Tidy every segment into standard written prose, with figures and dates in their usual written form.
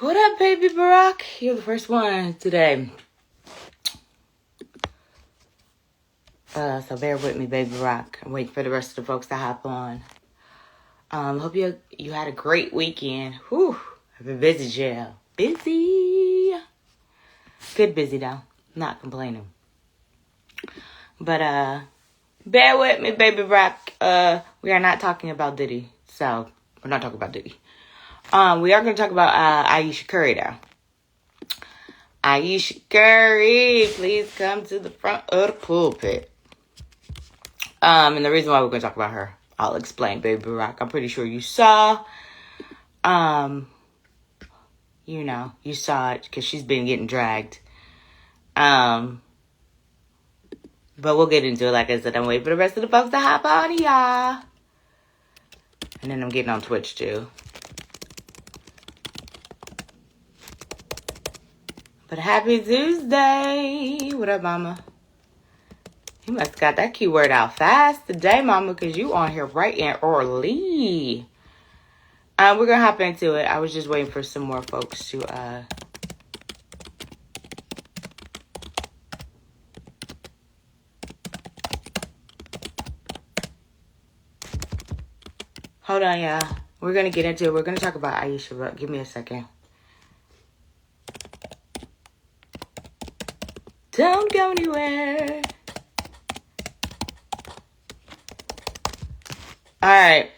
What up, baby Barack? You're the first one today. So bear with me, baby Barack. I'm waiting for the rest of the folks to hop on. Hope you had a great weekend. Whew. I've been busy, Jill. Busy. Good busy, though. Not complaining. But, bear with me, baby Barack. We are not talking about Diddy. So, we're not talking about Diddy. We are going to talk about Ayesha Curry, though. Ayesha Curry, please come to the front of the pulpit. And the reason why we're going to talk about her, I'll explain, baby Barack. I'm pretty sure you saw. You saw it because she's been getting dragged. But we'll get into it. Like I said, I'm waiting for the rest of the folks to hop on, y'all. And then I'm getting on Twitch, too. But happy Tuesday. What up, mama? You must have got that keyword out fast today, mama, because you on here bright and early. We're going to hop into it. I was just waiting for some more folks to... Hold on, y'all. We're going to get into it. We're going to talk about Ayesha, but give me a second. Don't go anywhere. All right.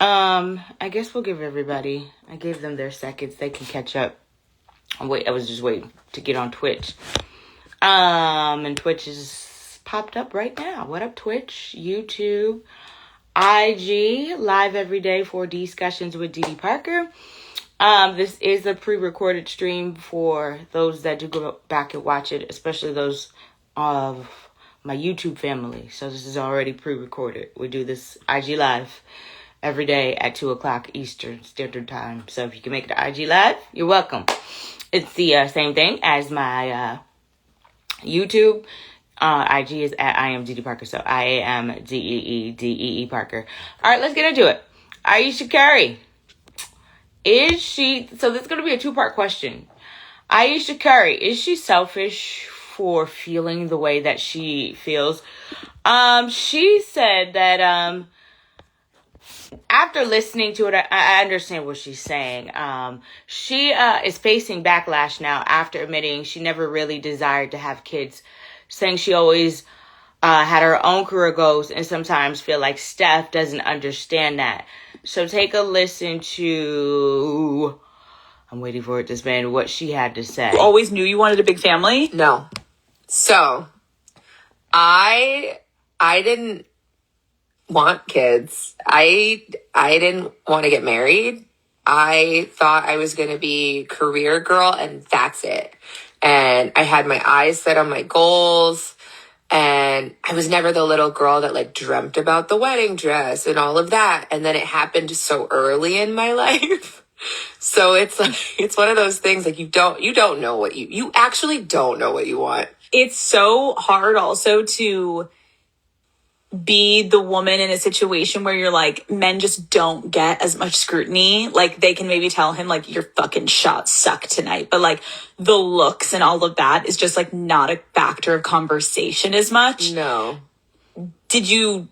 I guess we'll give everybody... I gave them their seconds. They can catch up. I was just waiting to get on Twitch. And Twitch is popped up right now. What up, Twitch? YouTube... IG, live every day for discussions with Dee Parker. This is a pre-recorded stream for those that do go back and watch it, especially those of my YouTube family. So this is already pre-recorded. We do this IG live every day at 2 o'clock Eastern Standard Time. So if you can make it to IG live, you're welcome. It's the same thing as my YouTube. IG is at I am Dee Parker. So IAMDEEDEE Parker. All right, let's get into it. Ayesha Curry. Is she... So this is going to be a two-part question. Ayesha Curry, is she selfish for feeling the way that she feels? She said that after listening to it, I understand what she's saying. She is facing backlash now after admitting she never really desired to have kids, saying she always had her own career goals and sometimes feel like Steph doesn't understand that. So take a listen to... I'm waiting for it to spin what she had to say. You always knew you wanted a big family? No. So, I didn't want kids. I didn't want to get married. I thought I was going to be career girl and that's it. And I had my eyes set on my goals. And I was never the little girl that like dreamt about the wedding dress and all of that. And then it happened so early in my life. So it's like, it's one of those things like you don't know what you actually don't know what you want. It's so hard also to be the woman in a situation where you're like, men just don't get as much scrutiny. Like they can maybe tell him like your fucking shots suck tonight, but like the looks and all of that is just like not a factor of conversation as much. No. Did you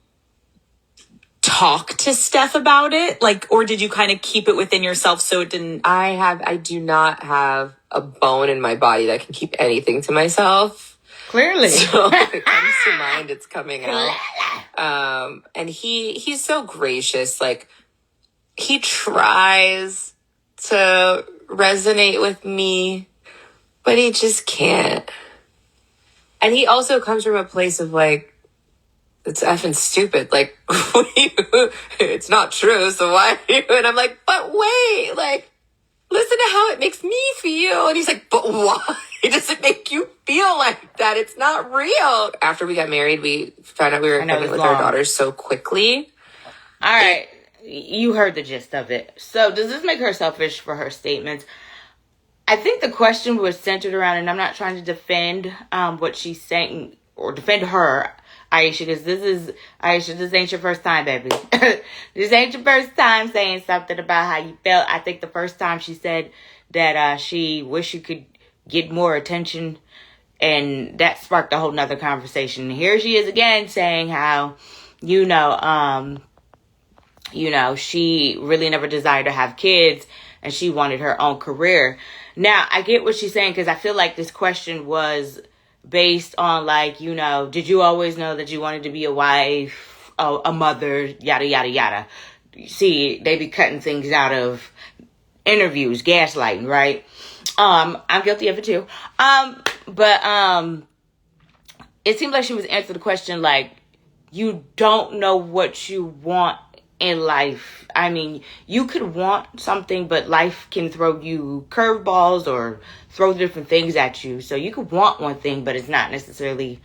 talk to Steph about it? Like, or did you kind of keep it within yourself so it didn't... I do not have a bone in my body that can keep anything to myself. Clearly. So when it comes to mind, it's coming out. And he's so gracious. Like, he tries to resonate with me, but he just can't. And he also comes from a place of like, it's effing stupid. Like, it's not true. So why are you? And I'm like, but wait, like, listen to how it makes me feel. And he's like, but why does it make you feel like that? It's not real. After we got married, we found out we were pregnant with our daughters so quickly. All right. You heard the gist of it. So does this make her selfish for her statements? I think the question was centered around, and I'm not trying to defend what she's saying or defend her, Ayesha, because Ayesha, this ain't your first time, baby. This ain't your first time saying something about how you felt. I think the first time she said that she wished she could get more attention. And that sparked a whole nother conversation. Here she is again saying how, she really never desired to have kids and she wanted her own career. Now, I get what she's saying because I feel like this question was based on did you always know that you wanted to be a wife, a mother, yada, yada, yada. See, they be cutting things out of interviews, gaslighting, right? I'm guilty of it too. But it seemed like she was answering the question like, you don't know what you want in life. I mean, you could want something, but life can throw you curveballs or throw different things at you. So you could want one thing, but it's not necessarily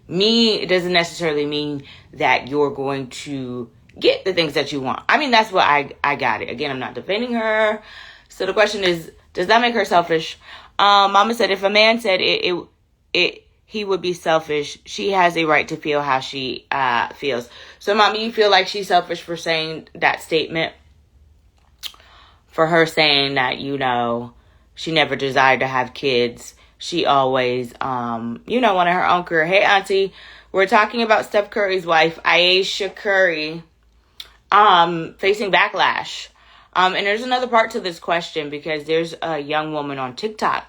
it doesn't necessarily mean that you're going to get the things that you want. I mean, that's what I got it. Again, I'm not defending her. So the question is, does that make her selfish? Mama said if a man said he would be selfish, she has a right to feel how she feels. So, Mommy, you feel like she's selfish for saying that statement? For her saying that, she never desired to have kids. She always, wanted her own career. Hey, Auntie, we're talking about Steph Curry's wife, Ayesha Curry, facing backlash. And there's another part to this question because there's a young woman on TikTok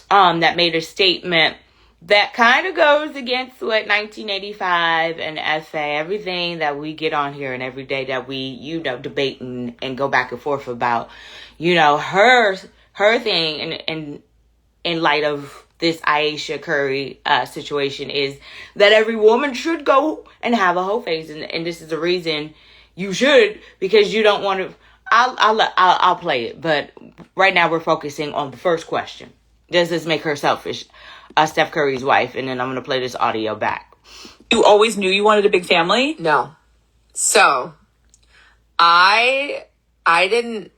that made a statement that kind of goes against what 1985 and FA, everything that we get on here and every day that we, debate and go back and forth about, her thing in light of this Ayesha Curry situation is that every woman should go and have a whole phase. And this is the reason you should, because you don't want to. I'll play it, but right now we're focusing on the first question. Does this make her selfish? Steph Curry's wife, and then I'm gonna play this audio back. You always knew you wanted a big family? No. So, I didn't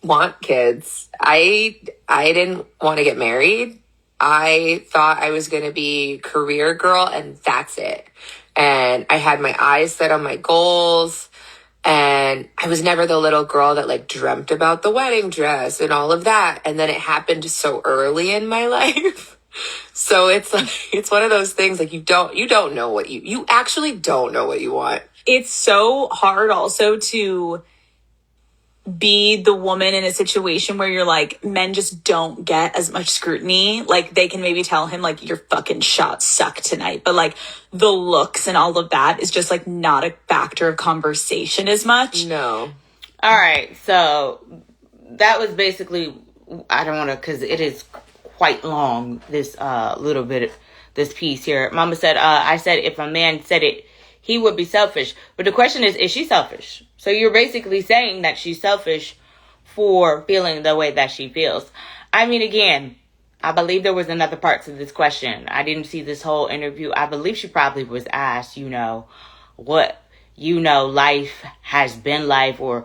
want kids. I didn't want to get married. I thought I was gonna be career girl, and that's it. And I had my eyes set on my goals. And I was never the little girl that dreamt about the wedding dress and all of that. And then it happened so early in my life. So it's one of those things you don't know what you actually don't know what you want. It's so hard also to be the woman in a situation where you're men just don't get as much scrutiny. They can maybe tell him your fucking shots suck tonight, but the looks and all of that is just not a factor of conversation as much. No. All right. So that was basically, I don't want to, cause it is quite long, this little bit, this piece here. Mama said, I said, if a man said it, he would be selfish. But the question is she selfish? So you're basically saying that she's selfish for feeling the way that she feels. I mean, again, I believe there was another part to this question. I didn't see this whole interview. I believe she probably was asked, what, life has been like, or,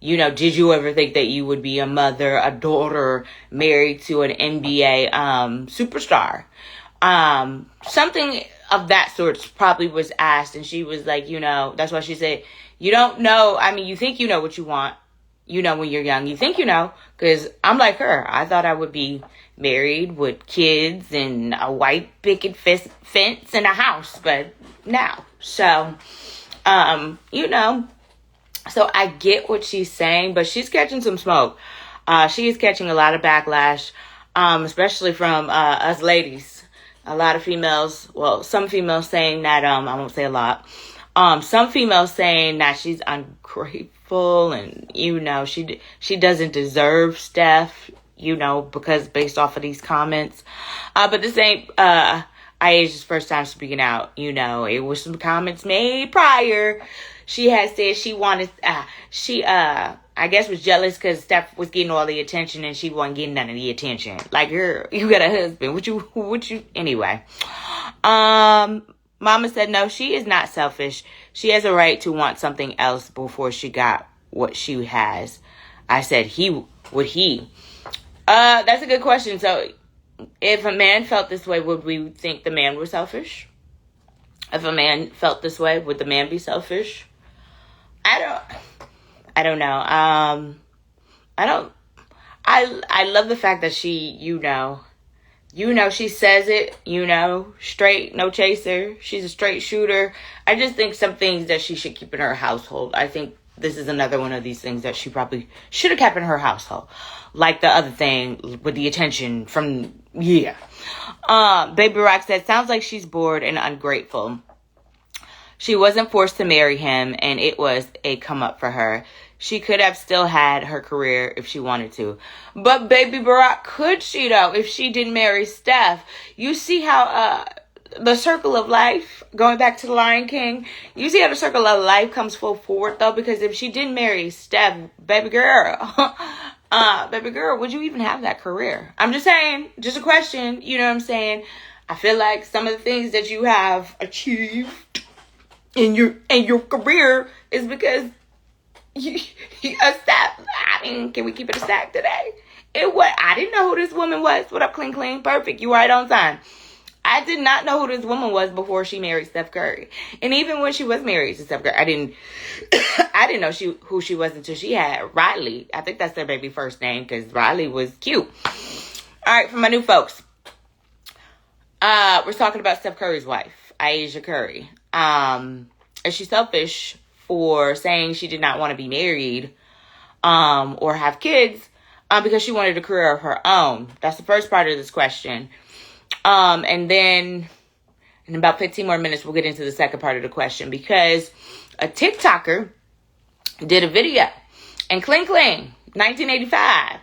did you ever think that you would be a mother, a daughter, married to an NBA superstar? Something of that sort probably was asked, and she was like, that's why she said, you don't know. I mean, you think you know what you want, when you're young. You think because I'm like her. I thought I would be married with kids and a white picket fence and a house, but now. So, so I get what she's saying, but she's catching some smoke. She is catching a lot of backlash, especially from us ladies. A lot of females, some females saying that, I won't say a lot, some females saying that she's ungrateful and, she doesn't deserve Steph, because based off of these comments. But this ain't Ayesha's first time speaking out. It was some comments made prior. She had said she wanted, I guess was jealous because Steph was getting all the attention and she wasn't getting none of the attention. Girl, you got a husband. What you, anyway. Mama said, no, she is not selfish. She has a right to want something else before she got what she has. I said, would he? That's a good question. So if a man felt this way, would we think the man was selfish? If a man felt this way, would the man be selfish? I don't know. I love the fact that she, she says it, straight, no chaser. She's a straight shooter. I just think some things that she should keep in her household. I think this is another one of these things that she probably should have kept in her household. Like the other thing with the attention from, Baby Rock said, sounds like she's bored and ungrateful. She wasn't forced to marry him, and it was a come up for her. She could have still had her career if she wanted to. But Baby Barack, could she though, if she didn't marry Steph? You see how the circle of life, going back to the Lion King, you see how the circle of life comes full forward though? Because if she didn't marry Steph, baby girl, would you even have that career? I'm just saying, just a question, you know what I'm saying? I feel like some of the things that you have achieved in your career is because you a stack. I mean, can we keep it a stack today? I didn't know who this woman was. What up, clean? Perfect. You right on time. I did not know who this woman was before she married Steph Curry. And even when she was married to Steph Curry, I didn't know who she was until she had Riley. I think that's their baby first name because Riley was cute. All right, for my new folks. We're talking about Steph Curry's wife, Ayesha Curry. Is she selfish for saying she did not want to be married or have kids because she wanted a career of her own? That's the first part of this question. And then in about 15 more minutes, we'll get into the second part of the question because a TikToker did a video and Cling 1985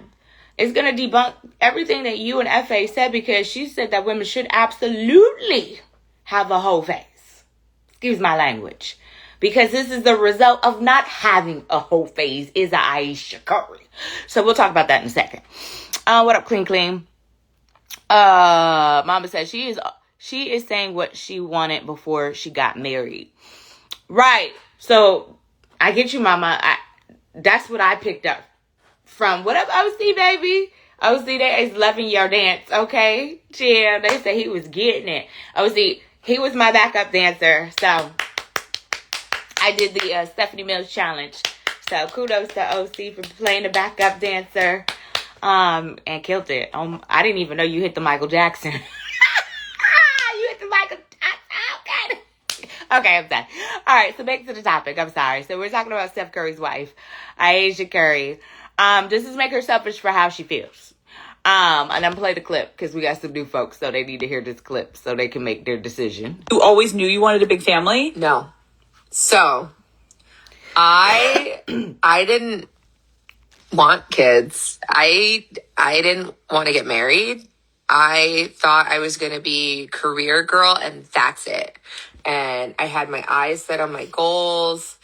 is going to debunk everything that you and F.A. said because she said that women should absolutely have a whole face. Excuse my language. Because this is the result of not having a whole face is Ayesha Curry. So we'll talk about that in a second. What up, Clean? Mama said she is saying what she wanted before she got married. Right. So I get you, Mama. That's what I picked up from what up, OC baby. OC, that is loving your dance. Okay. Yeah, they say he was getting it. OC, he was my backup dancer. So I did the Stephanie Mills challenge. So kudos to OC for playing the backup dancer. And killed it. I didn't even know you hit the Michael Jackson. You hit the Michael Jackson. Okay, I'm done. All right, so back to the topic. I'm sorry. So we're talking about Steph Curry's wife, Ayesha Curry. Does this make her selfish for how she feels? And I'm gonna play the clip because we got some new folks, so they need to hear this clip so they can make their decision. You always knew you wanted a big family? No. So, I didn't want kids. I didn't want to get married. I thought I was going to be career girl and that's it. And I had my eyes set on my goals.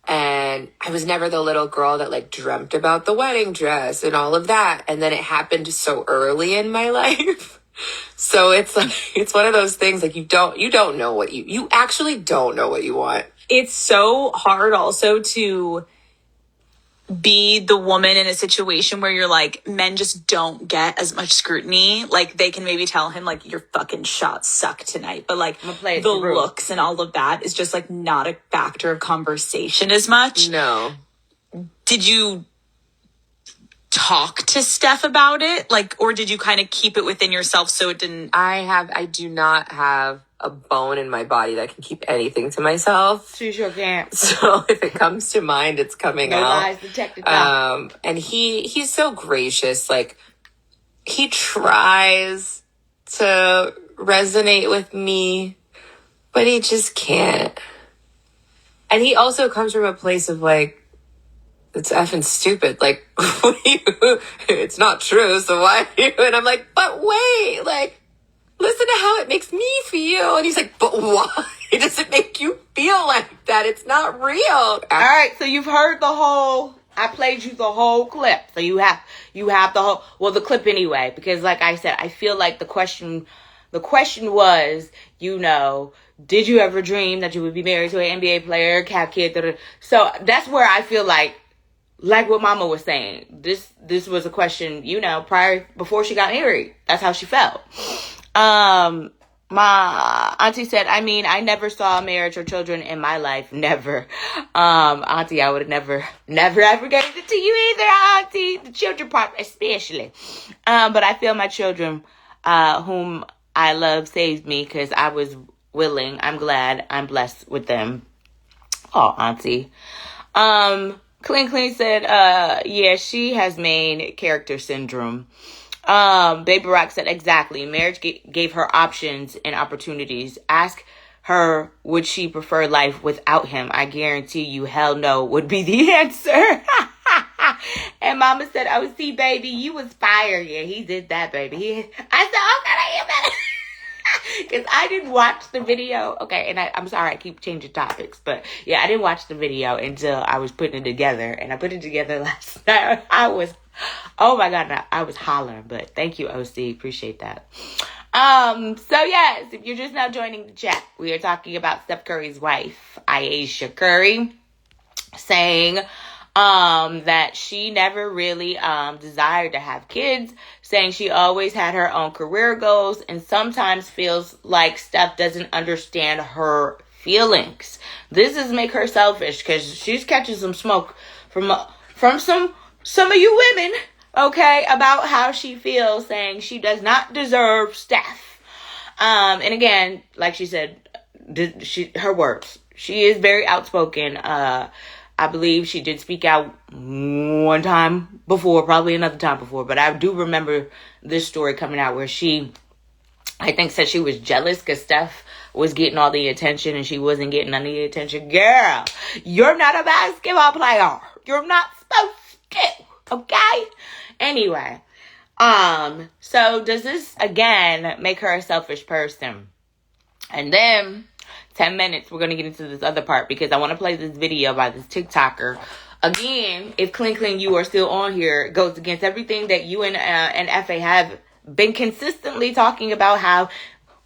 And I was never the little girl that like dreamt about the wedding dress and all of that. And then it happened so early in my life. So it's like, it's one of those things like you don't know what you actually don't know what you want. It's so hard also to be the woman in a situation where you're like, men just don't get as much scrutiny. Like they can maybe tell him like your fucking shots suck tonight, but like the looks and all of that is just like not a factor of conversation as much. No. Did you talk to Steph about it? Like, or did you kind of keep it within yourself so it didn't? I do not have a bone in my body that can keep anything to myself. She sure can't. So if it comes to mind, it's coming no out. Lies detected now. And he's so gracious. Like he tries to resonate with me, but he just can't. And he also comes from a place of like, it's effing stupid. Like, it's not true. So why? And I'm like, but wait, like, listen to how it makes me feel. And he's like, but why does it make you feel like that? It's not real. All right. So you've heard I played you the whole clip. So you have the clip anyway, because like I said, I feel like the question was, did you ever dream that you would be married to an NBA player, have kids? So that's where I feel like what Mama was saying, this was a question, before she got married. That's how she felt. My My auntie said, I mean, I never saw marriage or children in my life. Never. Auntie, I would have never ever gave it to you either, auntie. The children part especially. But I feel my children, whom I love, saved me because I was willing. I'm glad. I'm blessed with them. Oh, auntie. Clean said, yeah, she has main character syndrome. Baby Rock said, exactly. Marriage gave her options and opportunities. Ask her, would she prefer life without him? I guarantee you, hell no would be the answer. And Mama said, oh, see, baby, you was fire. Yeah, he did that, baby. I said, okay, you better. Because I didn't watch the video. Okay, and I'm sorry I keep changing topics. But yeah, I didn't watch the video until I was putting it together. And I put it together last night. Oh my God, I was hollering. But thank you, OC. Appreciate that. So yes, if you're just now joining the chat, we are talking about Steph Curry's wife, Ayesha Curry, saying that she never really desired to have kids, saying she always had her own career goals and sometimes feels like Steph doesn't understand her feelings. This is make her selfish because she's catching some smoke from some of you women, okay, about how she feels, saying she does not deserve Steph. And again, like she said, her words, she is very outspoken. I believe she did speak out one time before, probably another time before, but I do remember this story coming out where she, I think, said she was jealous because Steph was getting all the attention and she wasn't getting none of the attention. Girl, you're not a basketball player. You're not supposed to, okay? Anyway, so does this, again, make her a selfish person? And then 10 minutes, we're going to get into this other part because I want to play this video by this TikToker. Again, if Clean, you are still on here, it goes against everything that you and FA have been consistently talking about, how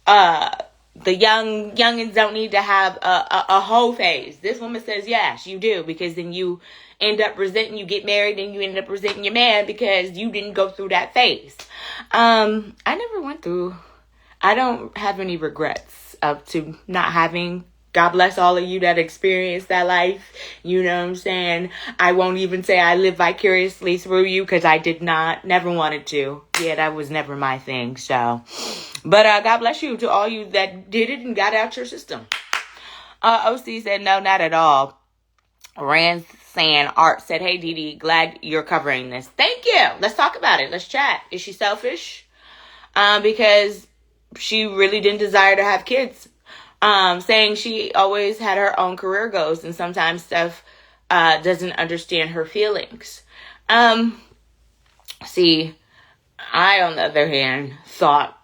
the youngins don't need to have a whole phase. This woman says, yes, you do, because then you end up resenting, you get married and you end up resenting your man because you didn't go through that phase. I never went through, I don't have any regrets up to not having. God bless all of you that experienced that life. You know what I'm saying? I won't even say I live vicariously through you because I did not, never wanted to. Yeah, that was never my thing. So, but God bless you to all you that did it and got out your system. OC said, no, not at all. Ransan Art said, hey, Dee, glad you're covering this. Thank you. Let's talk about it. Let's chat. Is she selfish? Because she really didn't desire to have kids. Saying she always had her own career goals and sometimes Steph doesn't understand her feelings. See, I, on the other hand, thought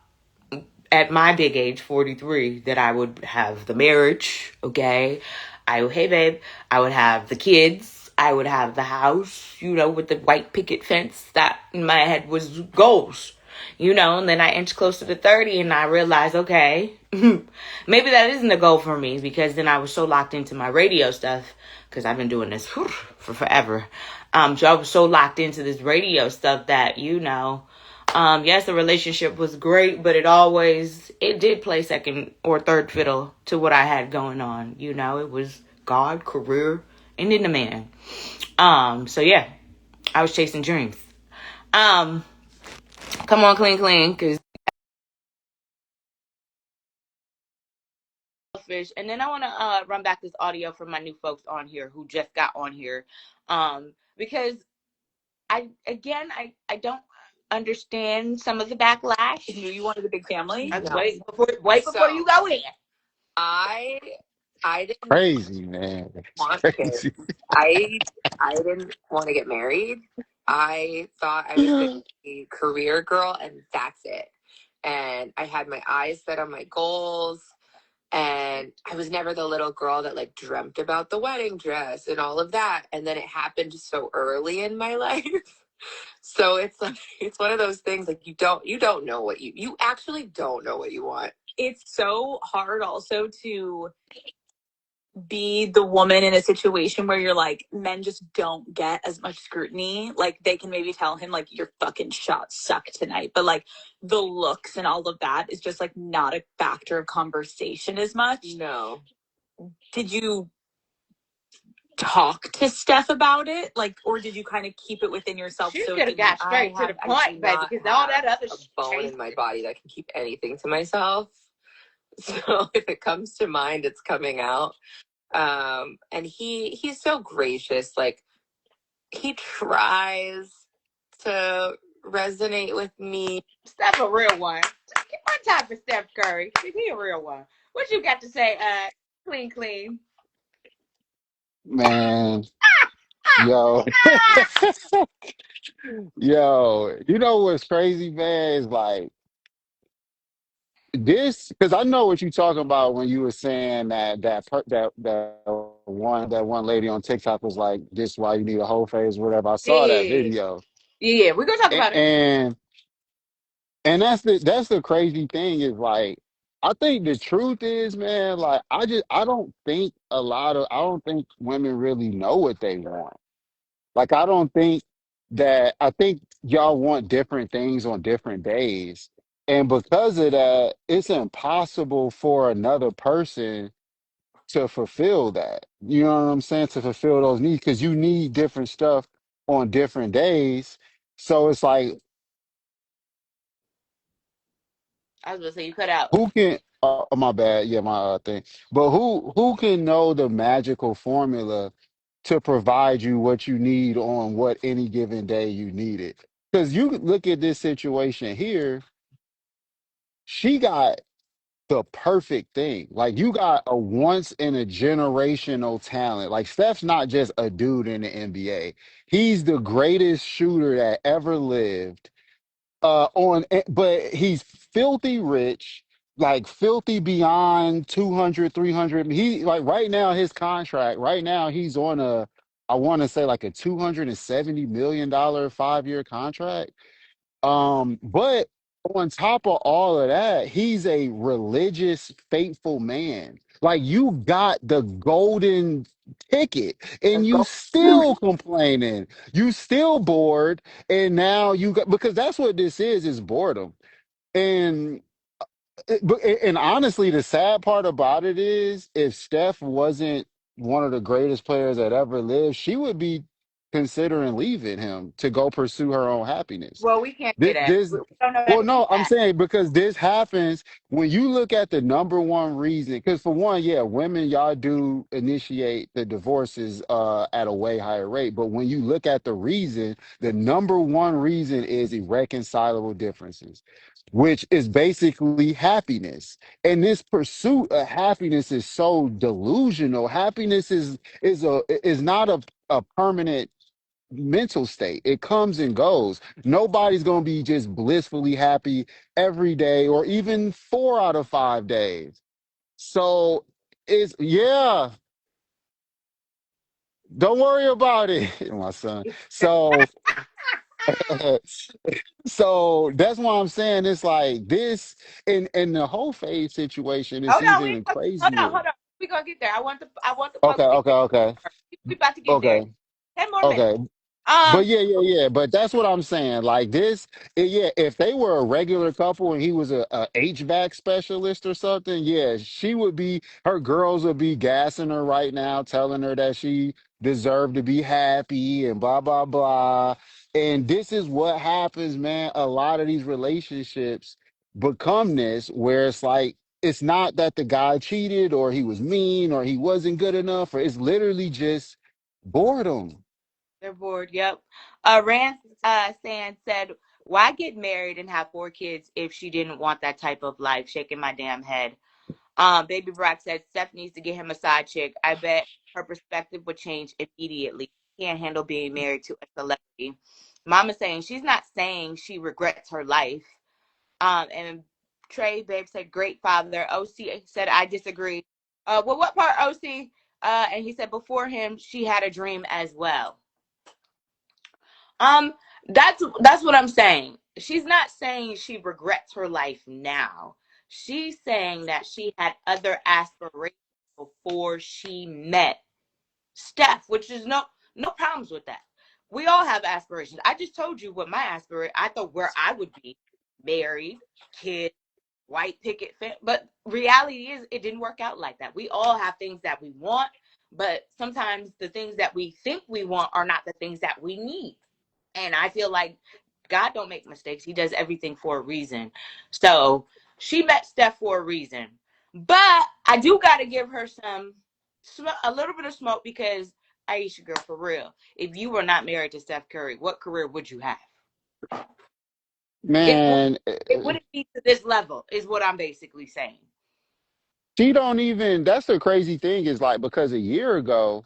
at my big age, 43, that I would have the marriage, okay? Hey, babe, I would have the kids. I would have the house, with the white picket fence. That in my head was goals. And then I inched closer to 30 and I realized, okay, maybe that isn't a goal for me, because then I was so locked into my radio stuff, because I've been doing this for forever. So I was so locked into this radio stuff that, yes, the relationship was great, but it did play second or third fiddle to what I had going on. It was God, career, and then the man. So yeah, I was chasing dreams. Come on, clean, because selfish. And then I want to run back this audio from my new folks on here who just got on here, because I don't understand some of the backlash. You wanted a big family? No. Wait before you go in. I didn't Crazy, man. want Crazy. kids. I didn't want to get married. I thought I was going to be a career girl and that's it. And I had my eyes set on my goals. And I was never the little girl that dreamt about the wedding dress and all of that. And then it happened so early in my life. So it's one of those things, you don't know what you actually don't know what you want. It's so hard also to be the woman in a situation where you're like, men just don't get as much scrutiny. Like, they can maybe tell him, like, your fucking shots suck tonight. But, like, the looks and all of that is just, like, not a factor of conversation as much. No. Did you talk to Steph about it? Like, or did you kind of keep it within yourself? She So could have got straight to the point, baby, because all that other a bone chase. in my body that can keep anything to myself. So if it comes to mind, it's coming out. And he's so gracious. Like, he tries to resonate with me. Steph a real one. One time for Steph Curry. He a real one. What you got to say, clean? Man, yo, yo, you know what's crazy, man, is like this because I know what you're talking about when you were saying that one lady on TikTok was like, "This why you need a whole face," whatever. I saw that Yeah. video, Yeah, we're gonna talk and about it. and that's the crazy thing is like. I think the truth is, man, like I don't think women really know what they want. Like I think y'all want different things on different days. And because of that, it's impossible for another person to fulfill that. You know what I'm saying? To fulfill those needs because you need different stuff on different days. So it's like I was gonna say you cut out. who can my bad, yeah, my thing. But who can know the magical formula to provide you what you need on what any given day you need it? Because you could look at this situation here, she got the perfect thing. Like you got a once in a generational talent. Like Steph's not just a dude in the NBA. He's the greatest shooter that ever lived but he's filthy rich, like filthy beyond 200, 300. He like right now his contract right now he's on a I want to say like a $270 million 5-year contract. But on top of all of that, he's a religious, faithful man. Like you got the golden ticket The and you gold. still complaining. You still bored. And now you got because that's what this is boredom. And and honestly, the sad part about it is if Steph wasn't one of the greatest players that ever lived, she would be considering leaving him to go pursue her own happiness. Well, we can't say This, that. this We don't know that well, to be no, I'm fact. saying because this happens when you look at the number one reason. Because for one, yeah, women, y'all do initiate the divorces at a way higher rate. But when you look at the reason, the number one reason is irreconcilable differences, which is basically happiness. And this pursuit of happiness is so delusional. Happiness is not a permanent mental state. It comes and goes. Nobody's going to be just blissfully happy every day or even 4 out of 5 days. So it's, yeah, don't worry about it, my son. So, so that's why I'm saying it's like this and the whole phase situation is Hold on, even crazier. hold on. We gonna get there. I want the Okay, public okay, okay, to. We about to get there. okay, 10 more minutes. okay. But Um, yeah. But that's what I'm saying. Like this, yeah. If they were a regular couple and he was a HVAC specialist or something, yeah, she would be. Her girls would be gassing her right now, telling her that she deserved to be happy and blah blah blah. And this is what happens, man. A lot of these relationships become this, where it's like it's not that the guy cheated or he was mean or he wasn't good enough, or it's literally just boredom. they're bored. Yep. Rand Sand said, "Why get married and have 4 kids if she didn't want that type of life?" Shaking my damn head. Baby Brock said Steph needs to get him a side chick. I bet her perspective would change immediately. Can't handle being married to a celebrity. Mama saying she's not saying she regrets her life. And Trey Babe said great father. OC said I disagree. Well, what part OC? And he said before him she had a dream as well. Um, that's what I'm saying. She's not saying she regrets her life now. She's saying that she had other aspirations before she met Steph, which is no problems with that. We all have aspirations. I just told you what my aspiration. I thought where I would be, married, kid, white picket fence. But reality is, it didn't work out like that. We all have things that we want, but sometimes the things that we think we want are not the things that we need. And I feel like God don't make mistakes. He does everything for a reason. So she met Steph for a reason. But I do got to give her a little bit of smoke because Ayesha, girl, for real. If you were not married to Steph Curry, what career would you have? It Man, it wouldn't be to this level, is what I'm basically saying. she don't even. That's the crazy thing is like because a year ago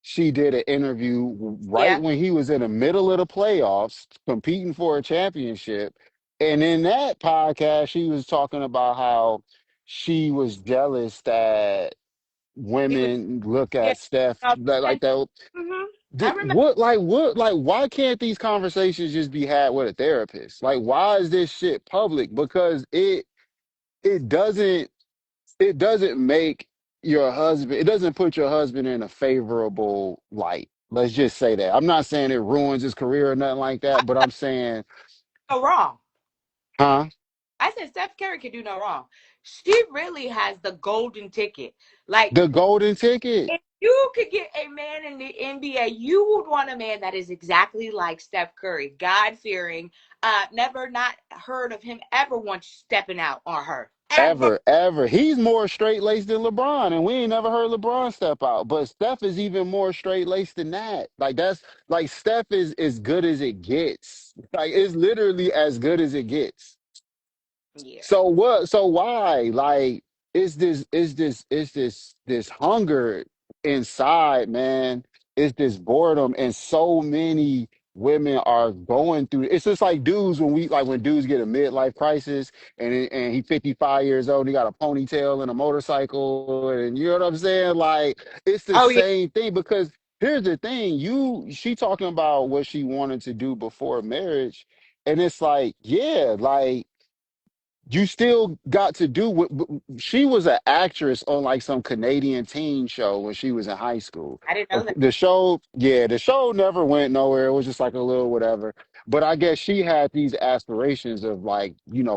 she did an interview right Yeah. when he was in the middle of the playoffs competing for a championship. And in that podcast, she was talking about how she was jealous that He was, women look yeah. at Steph like that. Mm-hmm. I remember. Why can't these conversations just be had with a therapist? Like, why is this shit public? Because it doesn't it doesn't make your husband, it doesn't put your husband in a favorable light. Let's just say that. I'm not saying it ruins his career or nothing like that, but I'm saying, No wrong. huh? I said Steph Curry can do no wrong. She really has the golden ticket. Like, The golden ticket. if you could get a man in the NBA, you would want a man that is exactly like Steph Curry, God fearing, never not heard of him ever once stepping out on her. Ever. Ever. He's more straight laced than LeBron, and we ain't never heard LeBron step out. But Steph is even more straight laced than that. Like that's like Steph is as good as it gets. Like it's literally as good as it gets. Yeah. So what? So why? Like, this hunger inside, man. It's this boredom, and so many women are going through. It's just like dudes when dudes get a midlife crisis, and he 55 years old, he got a ponytail and a motorcycle, and you know what I'm saying? Like, it's the Oh yeah. same thing because here's the thing: she talking about what she wanted to do before marriage, and it's like, yeah, like you still got to do what she was an actress on like some Canadian teen show when she was in high school. I didn't know that. The show, yeah, the show never went nowhere. It was just like a little whatever. But I guess she had these aspirations of like,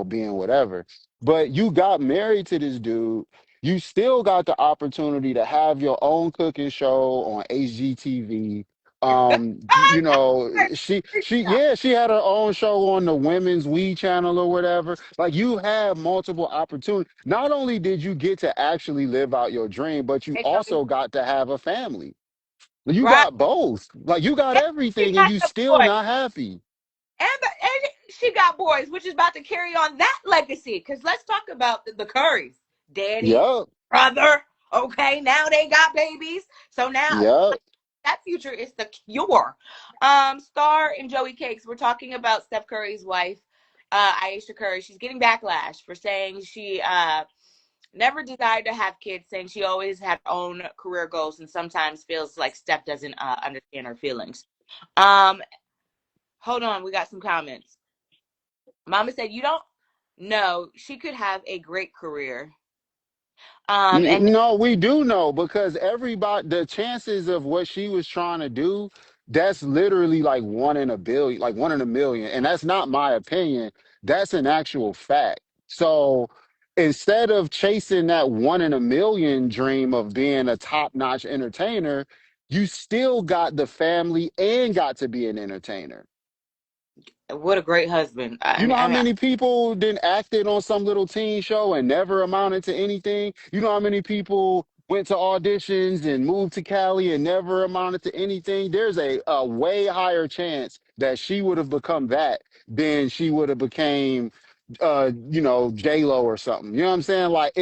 being whatever. But you got married to this dude. You still got the opportunity to have your own cooking show on HGTV. She had her own show on the women's We channel or whatever. Like you have multiple opportunities. Not only did you get to actually live out your dream, but you also got to have a family. You Right. got both. Like you got And she everything and got you the still boy. not happy. And she got boys, which is about to carry on that legacy. Because let's talk about the Currys. Daddy, Yep. brother. Okay, now they got babies. So now Yep. that future is secure. Star and Joey Cakes, we're talking about Steph Curry's wife, Ayesha Curry. She's getting backlash for saying she never desired to have kids, saying she always had her own career goals and sometimes feels like Steph doesn't understand her feelings. Um, Hold on, we got some comments. Mama said, "You don't know she could have a great career." And No, we do know because everybody, the chances of what she was trying to do, that's literally like one in a billion, like one in a million. And that's not my opinion. That's an actual fact. So instead of chasing that one in a million dream of being a top-notch entertainer, you still got the family and got to be an entertainer. what a great husband. You know how I mean, many people then acted on some little teen show and never amounted to anything? You know how many people went to auditions and moved to Cali and never amounted to anything? There's a way higher chance that she would have become that than she would have became J Lo or something. You know what I'm saying? Like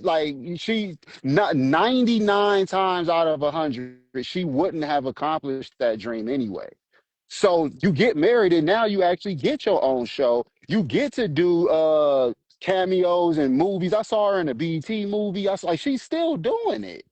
like she not 99 times out of 100, she wouldn't have accomplished that dream anyway. So you get married and now you actually get your own show. You get to do cameos and movies. I saw her in a BET movie. I was like, she's still doing it.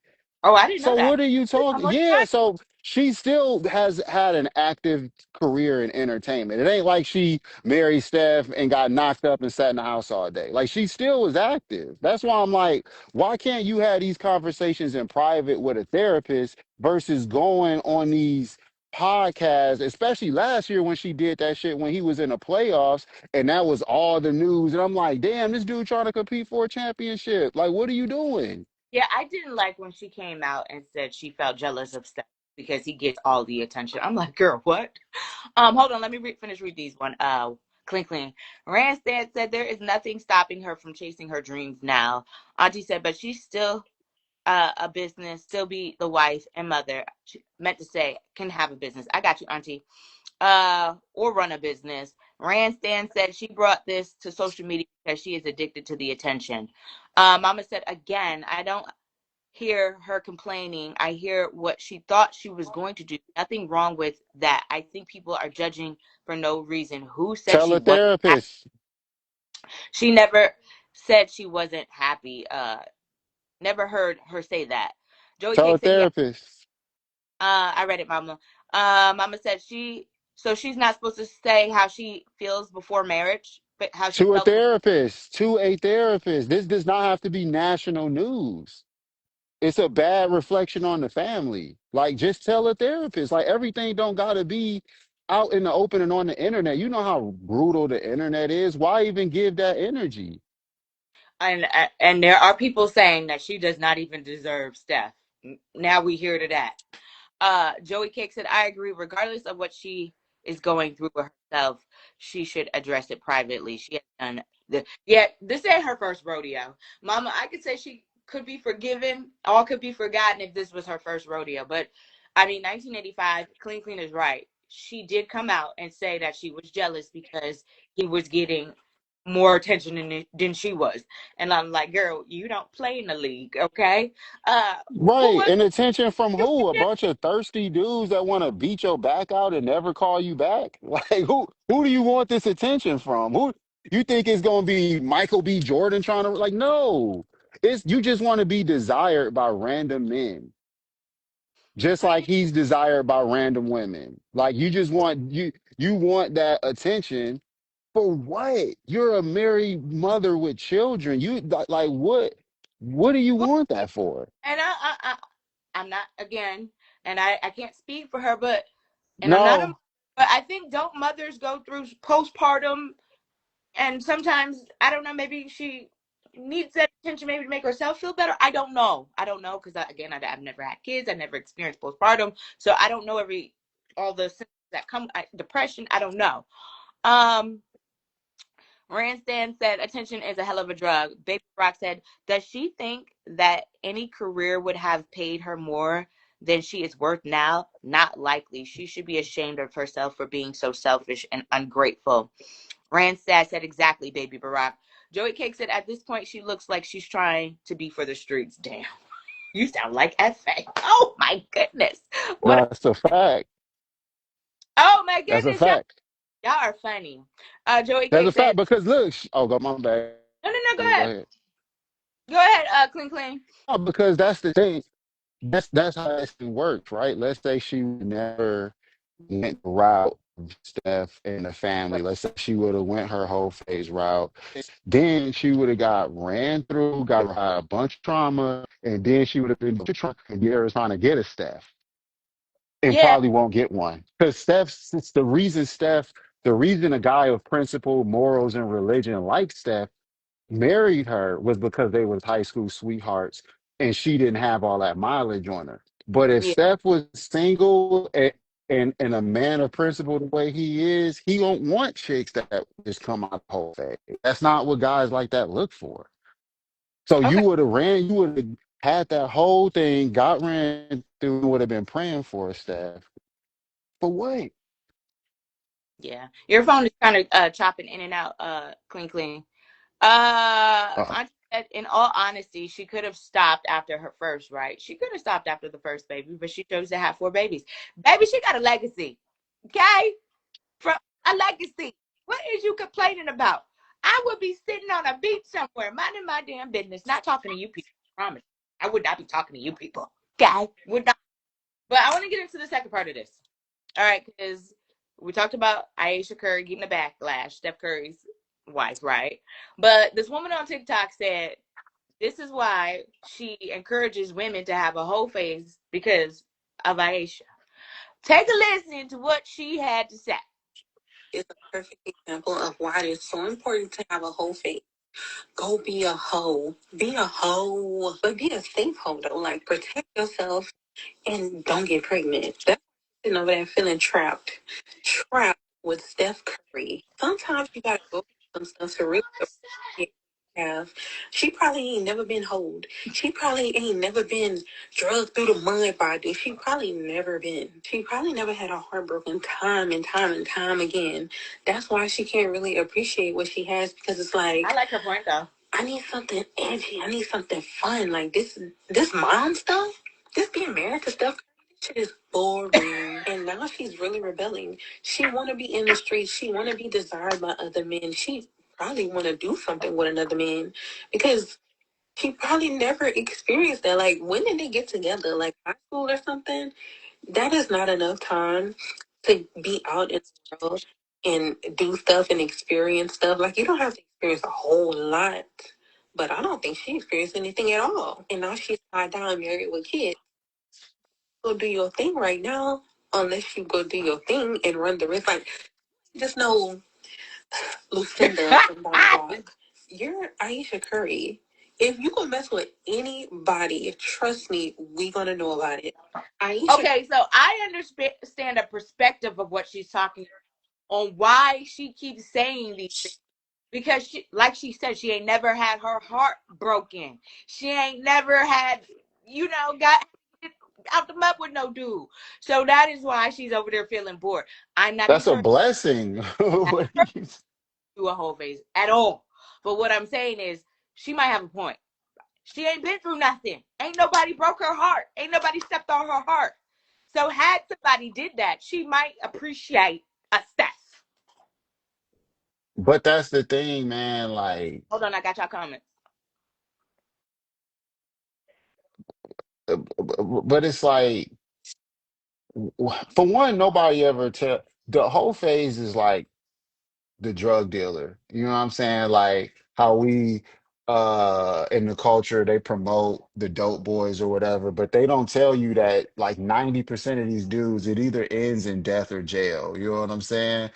Oh, I didn't know So that. what are you There's so talking? much Yeah, time. so she still has had an active career in entertainment. It ain't like she married Steph and got knocked up and sat in the house all day. Like she still was active. That's why I'm like, why can't you have these conversations in private with a therapist versus going on these podcasts, especially last year when she did that shit when he was in the playoffs and that was all the news. And I'm like, damn, this dude trying to compete for a championship. Like, what are you doing? Yeah, I didn't like when she came out and said she felt jealous of Steph because he gets all the attention. I'm like, girl, what? Hold on, let me finish read these one. Clean, clean. Randstad said there is nothing stopping her from chasing her dreams now. Auntie said, but she's still a business, still be the wife and mother. She meant to say can have a business. I got you, Auntie. Or run a business. Randstand said she brought this to social media because she is addicted to the attention. Mama said again, I don't hear her complaining. I hear what she thought she was going to do. Nothing wrong with that. I think people are judging for no reason. Who said Tell she a wasn't happy? therapist. She never said she wasn't happy. Never heard her say that. Joey Tell a Cake said, yeah. therapist. I read it, Mama. Mama said so she's not supposed to say how she feels before marriage, but how she To a felt before. therapist. To a therapist. This does not have to be national news. It's a bad reflection on the family. Like, just tell a therapist. Like, everything don't gotta be out in the open and on the internet. You know how brutal the internet is. Why even give that energy? And there are people saying that she does not even deserve Steph. Now we hear to that. Joey Cake said, I agree. Regardless of what she is going through with herself, she should address it privately. She has done yeah, this ain't her first rodeo. Mama, I could say she could be forgiven, all could be forgotten if this was her first rodeo. But I mean, 1985, Clean Clean is right. She did come out and say that she was jealous because he was getting more attention than she was. And I'm like, girl, you don't play in the league, okay? Who Right. was And attention from you who? A forget? bunch of thirsty dudes that want to beat your back out and never call you back? Like, who do you want this attention from? Who you think it's gonna be Michael B. Jordan trying to like, no. It's you just want to be desired by random men. Just I like mean, he's desired by random women. Like you want that attention for what? You're a married mother with children. You like what do you well, want that for? and I'm not again, and I can't speak for her, but and I'm not a, No, but I think don't mothers go through postpartum, and sometimes I don't know, maybe she needs that attention maybe to make herself feel better. I don't know because again, I've never had kids, I never experienced postpartum, so I don't know all the symptoms that come depression. I don't know. Um, Randstand said attention is a hell of a drug. Baby Rock said, does she think that any career would have paid her more than she is worth now? Not likely. She should be ashamed of herself for being so selfish and ungrateful. Randstad said, exactly, Baby Barack. Joey Cake said, at this point, she looks like she's trying to be for the streets. Damn, you sound like FA. Oh my goodness. What? that's a fact. Oh my That's a goodness. fact. Y'all are funny. Joey That's Cake a fact said, because look, oh, got my bad. no, no, no, go Go ahead. ahead. Go ahead, Clean Clean. No, because that's the thing. That's how that thing works, right? Let's say she never went the route of Steph and the family. Let's say she would have went her whole phase route. Then she would have got ran through, got had a bunch of trauma, and then she would have been trying trying to get a Steph and Yeah, probably won't get one. Because it's the reason a guy of principle, morals, and religion like Steph married her was because they was high school sweethearts and she didn't have all that mileage on her. But if yeah. Steph was single and a man of principle the way he is, he don't want chicks that just come out the whole thing. That's not what guys like that look for. So Okay. you would have had that whole thing, got ran through, would have been praying for Steph. For what? Yeah. Your phone is kind of chopping in and out, clean, clean. Uh, Auntie said, in all honesty, she could have stopped after her first, right? She could have stopped after the first baby, but she chose to have four babies. Baby, she got a legacy. Okay? From a legacy. What is you complaining about? I would be sitting on a beach somewhere, minding my damn business, not talking to you people. I promise. I would not be talking to you people. Okay, we're not. But I want to get into the second part of this. All right, because we talked about Ayesha Curry getting a backlash, Steph Curry's wife, right? But this woman on TikTok said this is why she encourages women to have a whole face because of Ayesha. Take a listen to what she had to say. It's a perfect example of why it's so important to have a whole face. Go be a hoe. Be a hoe. But be a safe hoe though. Like protect yourself and don't get pregnant. That's sitting over there feeling trapped. Trapped with Steph Curry. Sometimes you gotta go through some stuff to really appreciate what you have. She probably ain't never been hoed. She probably ain't never been drugged through the mud by a dude. She probably never been. She probably never had a heartbroken time and time and time again. That's why she can't really appreciate what she has because it's like I like her point though. I need something edgy. I need something fun. Like this mom stuff, this being married to stuff, this shit is boring. And now she's really rebelling. She want to be in the streets. She want to be desired by other men. She probably want to do something with another man because she probably never experienced that. Like, when did they get together? Like high school or something? That is not enough time to be out in the world and do stuff and experience stuff. Like, you don't have to experience a whole lot. But I don't think she experienced anything at all. And now she's tied down, married with kids. Go do your thing right now, unless you go do your thing and run the risk. Like, just know, Lucinda from Down Block, you're Ayesha Curry. If you gonna mess with anybody, trust me, we gonna know about it. Ayesha. Okay, so I understand the perspective of what she's talking on why she keeps saying these things. Because she, like she said, she ain't never had her heart broken. She ain't never had, got out the mud with no dude. So that is why she's over there feeling bored. I'm not That's a encouraging blessing. What her to you- do a whole face at all. But what I'm saying is, she might have a point. She ain't been through nothing. Ain't nobody broke her heart. Ain't nobody stepped on her heart. So had somebody did that, she might appreciate a Steph. but that's the thing, man. Like, Hold on, I got y'all comments. but it's like, for one, nobody ever tell. The whole phase is like the drug dealer. You know what I'm saying? Like how we in the culture they promote the dope boys or whatever, but they don't tell you that like 90% of these dudes it either ends in death or jail. You know what I'm saying?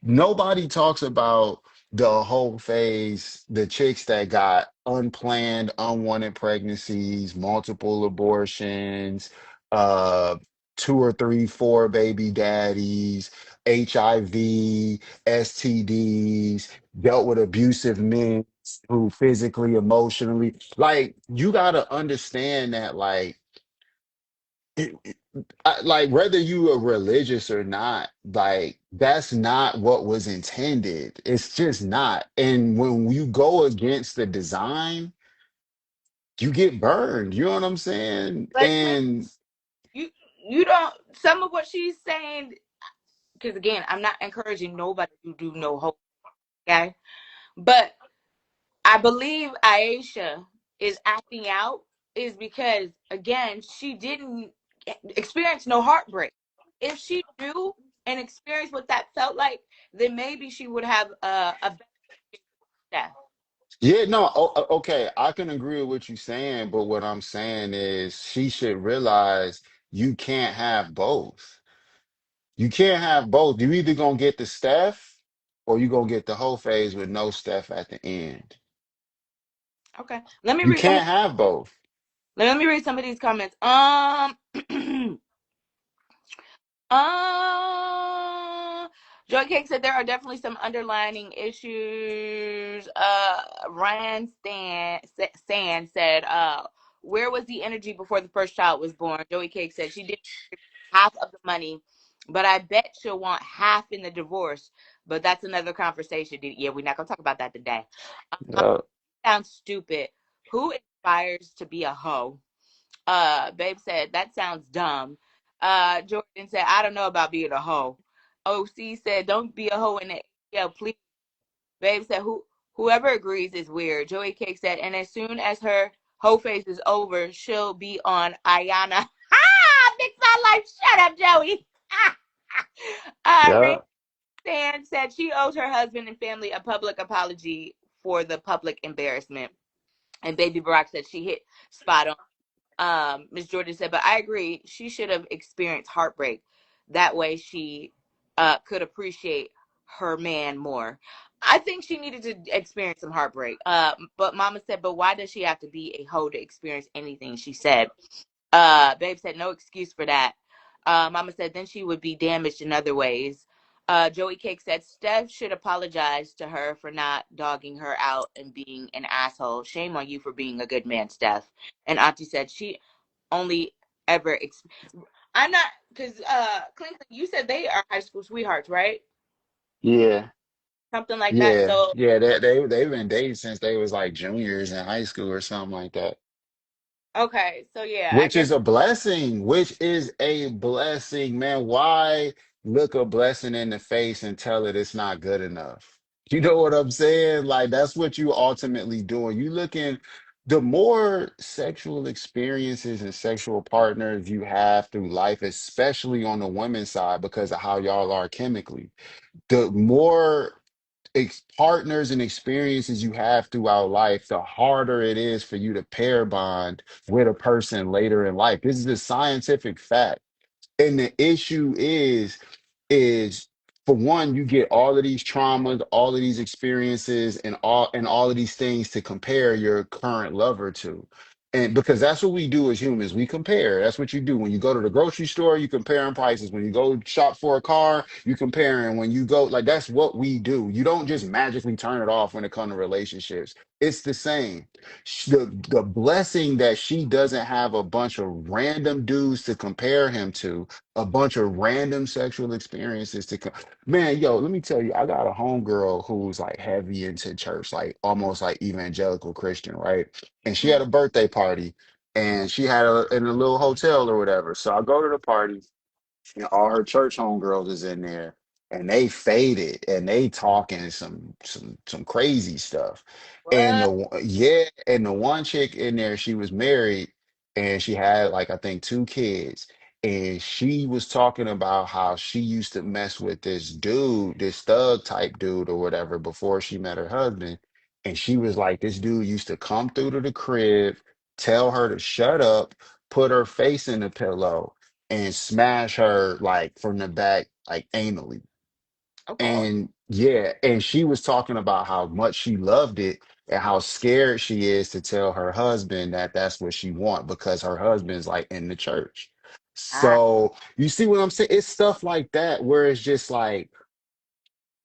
Nobody talks about the whole phase, the chicks that got unplanned, unwanted pregnancies, multiple abortions, uh 2 or 3, 4 baby daddies, HIV, STDs, dealt with abusive men who physically, emotionally, like you gotta understand that, like, like whether you are religious or not, like that's not what was intended. It's just not. And when you go against the design, you get burned. You know what I'm saying? But sis, And you you don't. Some of what she's saying, because again, I'm not encouraging nobody to do no hope. Okay, but I believe Aisha is acting out is because again she didn't experience no heartbreak. If she knew and experienced what that felt like, then maybe she would have a better death. yeah, no, okay, I can agree with what you're saying, but what I'm saying is she should realize you can't have both. You can't have both. You either gonna get the Steph or you gonna get the whole phase with no Steph at the end. Okay, let me You read some. can't have both. Let me read some of these comments. Joy Cake said there are definitely some underlining issues. Ryan Sand said, where was the energy before the first child was born? Joey Cake said she did half of the money, but I bet she'll want half in the divorce. But that's another conversation. Yeah, we're not gonna talk about that today. Uh, Uh, sounds stupid. Who inspires to be a hoe? Babe said, that sounds dumb. Jordan said, I don't know about being a hoe. OC said, don't be a hoe in it. Yeah, please. Babe said, whoever agrees is weird. Joey Cake said, and as soon as her Whole phase is over. She'll be on Ayana. Ah, Big Fat Life. Shut up, Joey. Ray Yeah. Stan said she owes her husband and family a public apology for the public embarrassment. And Baby Barack said she hit spot on. Miss Jordan said, but I agree. She should have experienced heartbreak. That way she could appreciate her man more. I think she needed to experience some heartbreak. But Mama said, but why does she have to be a hoe to experience anything? She said, Babe said, no excuse for that. Mama said, then she would be damaged in other ways. Joey Cake said, Steph should apologize to her for not dogging her out and being an asshole. Shame on you for being a good man, Steph. And Auntie said, she only ever. I'm not, because, Clinton, you said they are high school sweethearts, right? Yeah. Something like that. Yeah. So, Yeah. They've been dating since they was like juniors in high school or something like that. okay. So, yeah, I Which guess. is a blessing, which is a blessing, man. Why look a blessing in the face and tell it it's not good enough? You know what I'm saying? Like that's what you ultimately doing. You looking, the more sexual experiences and sexual partners you have through life, especially on the women's side, because of how y'all are chemically, the more partners and experiences you have throughout life, the harder it is for you to pair bond with a person later in life. This is a scientific fact. And the issue is for one, you get all of these traumas, all of these experiences, and all of these things to compare your current lover to. And because that's what we do as humans, we compare. That's what you do. When you go to the grocery store, you comparing prices. When you go shop for a car, you comparing. When you go, like that's what we do. You don't just magically turn it off when it comes to relationships. It's the same. The blessing that she doesn't have a bunch of random dudes to compare him to, a bunch of random sexual experiences to come. Man, yo, let me tell you, I got a homegirl who's like heavy into church, like almost like evangelical Christian, right? And she had Mhm. a birthday party and she had in a little hotel or whatever. So I go to the party and all her church homegirls is in there and they faded and they talking some crazy stuff. And What? the one chick in there, she was married and she had like I think two kids. And she was talking about how she used to mess with this dude, this thug type dude or whatever, before she met her husband. And she was like, this dude used to come through to the crib, tell her to shut up, put her face in the pillow, and smash her like from the back, like anally. Okay. And yeah, and she was talking about how much she loved it and how scared she is to tell her husband that that's what she want because her husband's like in the church. Ah, So you see what I'm saying? It's stuff like that where it's just like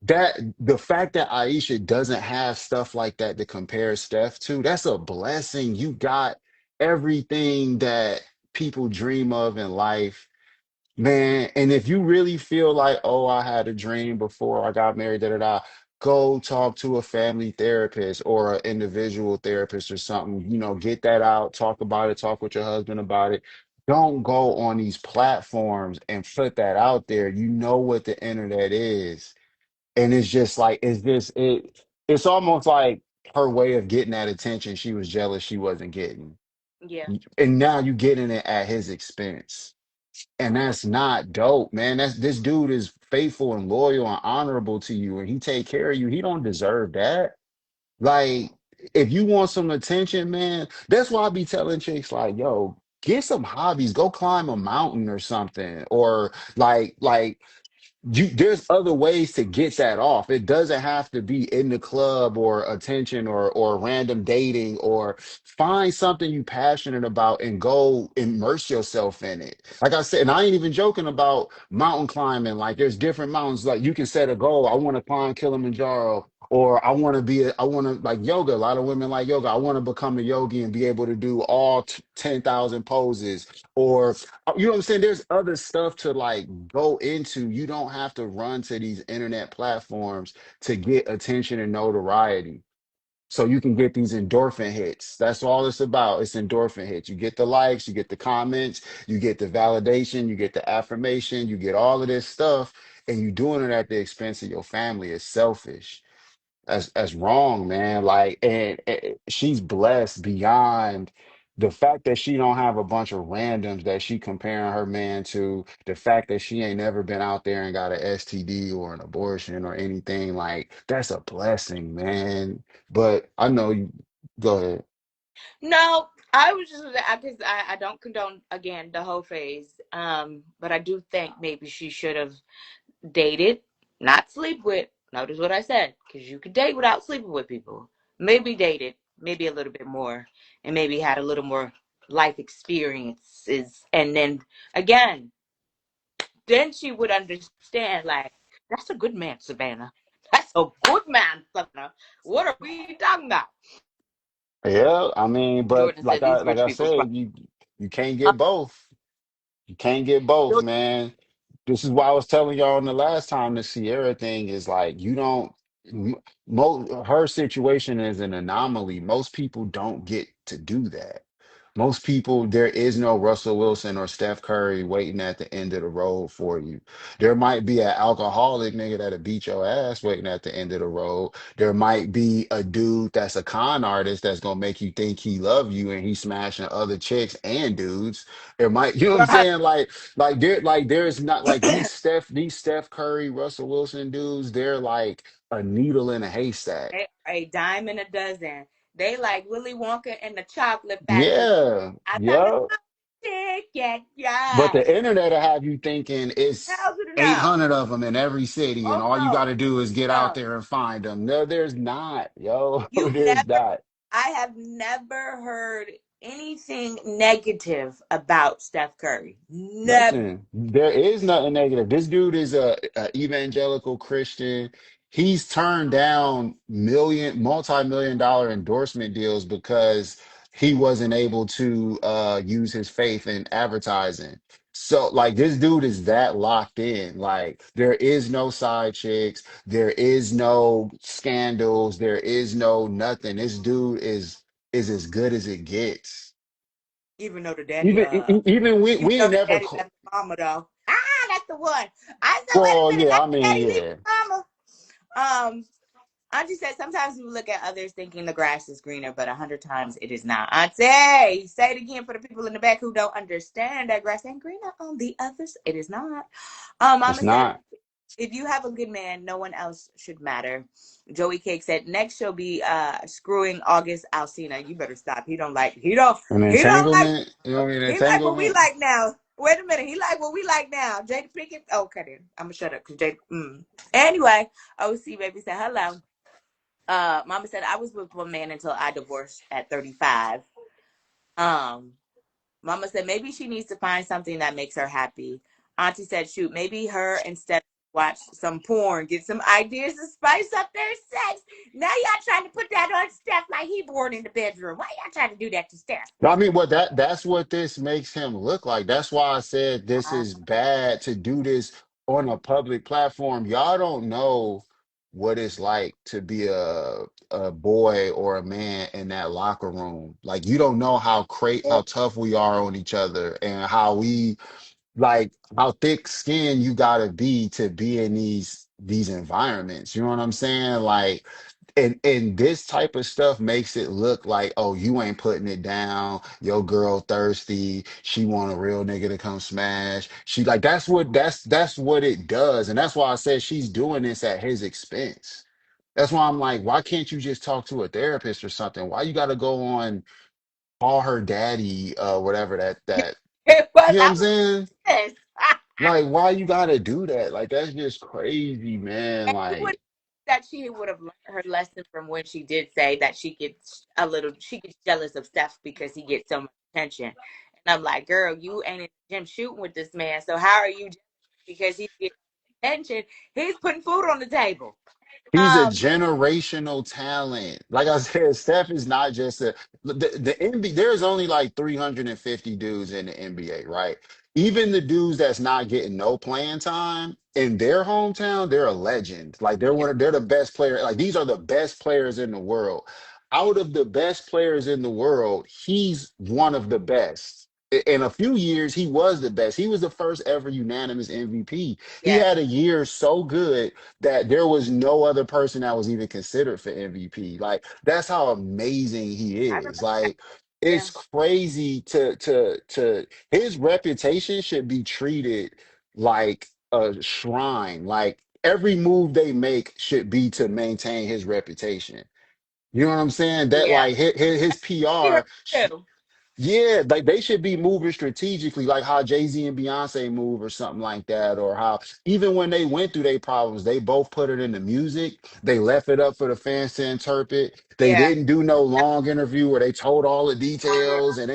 that. The fact that Aisha doesn't have stuff like that to compare Steph to, that's a blessing. You got everything that people dream of in life. Man, and if you really feel like, oh, I had a dream before I got married, da da da, go talk to a family therapist or an individual therapist or something. Get that out, talk about it, talk with your husband about it. Don't go on these platforms and put that out there. You know what the internet is. And it's just like, it's almost like her way of getting that attention she was jealous she wasn't getting. yeah. And now you getting it at his expense. And Oh, that's not dope, man. This dude is faithful and loyal and honorable to you, and he take care of you. He don't deserve that. Like, if you want some attention, man, that's why I be telling chicks like, yo, get some hobbies, go climb a mountain or something, or like there's other ways to get that off. It doesn't have to be in the club or attention or random dating, or find something you passionate about and go immerse yourself in it. Like I said, and I ain't even joking about mountain climbing. Like there's different mountains. Like you can set a goal. I want to climb Kilimanjaro. Or I want to like yoga. A lot of women like yoga. I want to become a yogi and be able to do all 10,000 poses. Or you know what I'm saying? There's other stuff to like go into. You don't have to run to these internet platforms to get attention and notoriety. So you can get these endorphin hits. That's all it's about. It's endorphin hits. You get the likes, you get the comments, you get the validation, you get the affirmation, you get all of this stuff, and you doing it at the expense of your family. It's selfish. as wrong, man. Like, and she's blessed beyond the fact that she don't have a bunch of randoms that she comparing her man to, the fact that she ain't never been out there and got an STD or an abortion or anything. Like, that's a blessing, man. But I know you. Go ahead. No, I was just because I don't condone again the whole phase. But I do think maybe she should have dated, not sleep with. Notice what I said, because you could date without sleeping with people. Maybe dated, maybe a little bit more, and maybe had a little more life experiences, and then again, then she would understand. Like, that's a good man, Savannah. That's a good man, Savannah. What are we talking about? Yeah, I mean, but Jordan said these like rich I people cry. said, you can't get both. You can't get both, man. This is why I was telling y'all in the last time the Sierra thing is like you don't. Her situation is an anomaly. Most people don't get to do that. Most people, there is no Russell Wilson or Steph Curry waiting at the end of the road for you. There might be an alcoholic nigga that'll beat your ass waiting at the end of the road. There might be a dude that's a con artist that's gonna make you think he love you and he's smashing other chicks and dudes. There might, you know what I'm saying? There's not like these Steph Curry, Russell Wilson dudes, they're like a needle in a haystack. They are a dime in a dozen. They like Willy Wonka and the chocolate factory. Yeah, I thought it yeah. was ticket, But yes. the internet will have you thinking it's Hell to the no. 800 of them in every city, and Oh all you got no, to do is get out no. there and find them. No, there's not, yo. You There's never. not. I have never heard anything negative about Steph Curry. Never. Nothing. There is nothing negative. This dude is a evangelical Christian. He's turned down multi-million dollar endorsement deals because he wasn't able to use his faith in advertising. So like this dude is that locked in. Like there is no side chicks, there is no scandals, there is no nothing. This dude is as good as it gets. Even though the daddy, Even even we though ain't the never. daddy left the mama though. Ah, that's the one. I said, wait a Well, minute, yeah, not I the mean, daddy leave yeah. the mama. Auntie said sometimes you look at others thinking the grass is greener, but 100 times it is not. Auntie, say it again for the people in the back who don't understand that grass ain't greener on the others. It is not. It's Mama said, not. if you have a good man, no one else should matter. Joey Cake said, next she'll be screwing August Alsina. You better stop. An He don't like entanglement. You know what I mean? he like what we Entanglement. like now. Wait a minute, he like what we like now. Jada Pinkett. Okay then. I'm gonna shut up because Jada Anyway, OC baby said hello. Mama said I was with one man until I divorced at 35. Um, Mama said maybe she needs to find something that makes her happy. Auntie said, shoot, maybe her instead of watch some porn, get some ideas to spice up their sex. Now y'all trying to put that on Steph like he born in the bedroom. Why y'all trying to do that to Steph? I mean, what that's what this makes him look like. That's why I said this Uh, is bad to do this on a public platform. Y'all don't know what it's like to be a boy or a man in that locker room. Like you don't know how tough we are on each other and how we like how thick skinned you gotta be in these environments. You know what I'm saying? Like and this type of stuff makes it look like, oh, you ain't putting it down. Your girl thirsty. She want a real nigga to come smash. She like that's what it does. And that's why I said she's doing this at his expense. That's why I'm like, why can't you just talk to a therapist or something? Why you gotta go on call her daddy, whatever that but you know what I'm I was saying? pissed. Like, why you gotta do that? Like, that's just crazy, man. And you would Like, that she would have learned her lesson from when she did say that she gets jealous of Steph because he gets so much attention. And I'm like, girl, you ain't in the gym shooting with this man, so how are you jealous because he gets attention? He's putting food on the table. he's a Um, generational talent. Like I said, Steph is not just the NBA. There's only like 350 dudes in the NBA, right? Even the dudes that's not getting no playing time in their hometown, they're a legend. Like they're the best player. Like these are the best players in the world. Out of the best players in the world, he's one of the best. in a few years, he was the best. He was the first ever unanimous MVP. He Yes, had a year so good that there was no other person that was even considered for MVP. Like that's how amazing he I is. remember that. Like Yeah, it's crazy to his reputation should be treated like a shrine. Like every move they make should be to maintain his reputation. You know what I'm saying? That yeah. like his He hurt PR. too. Yeah, like they should be moving strategically, like how Jay-Z and Beyonce move or something like that, or how even when they went through their problems, they both put it in the music. They left it up for the fans to interpret. They Yeah. didn't do no long interview where they told all the details and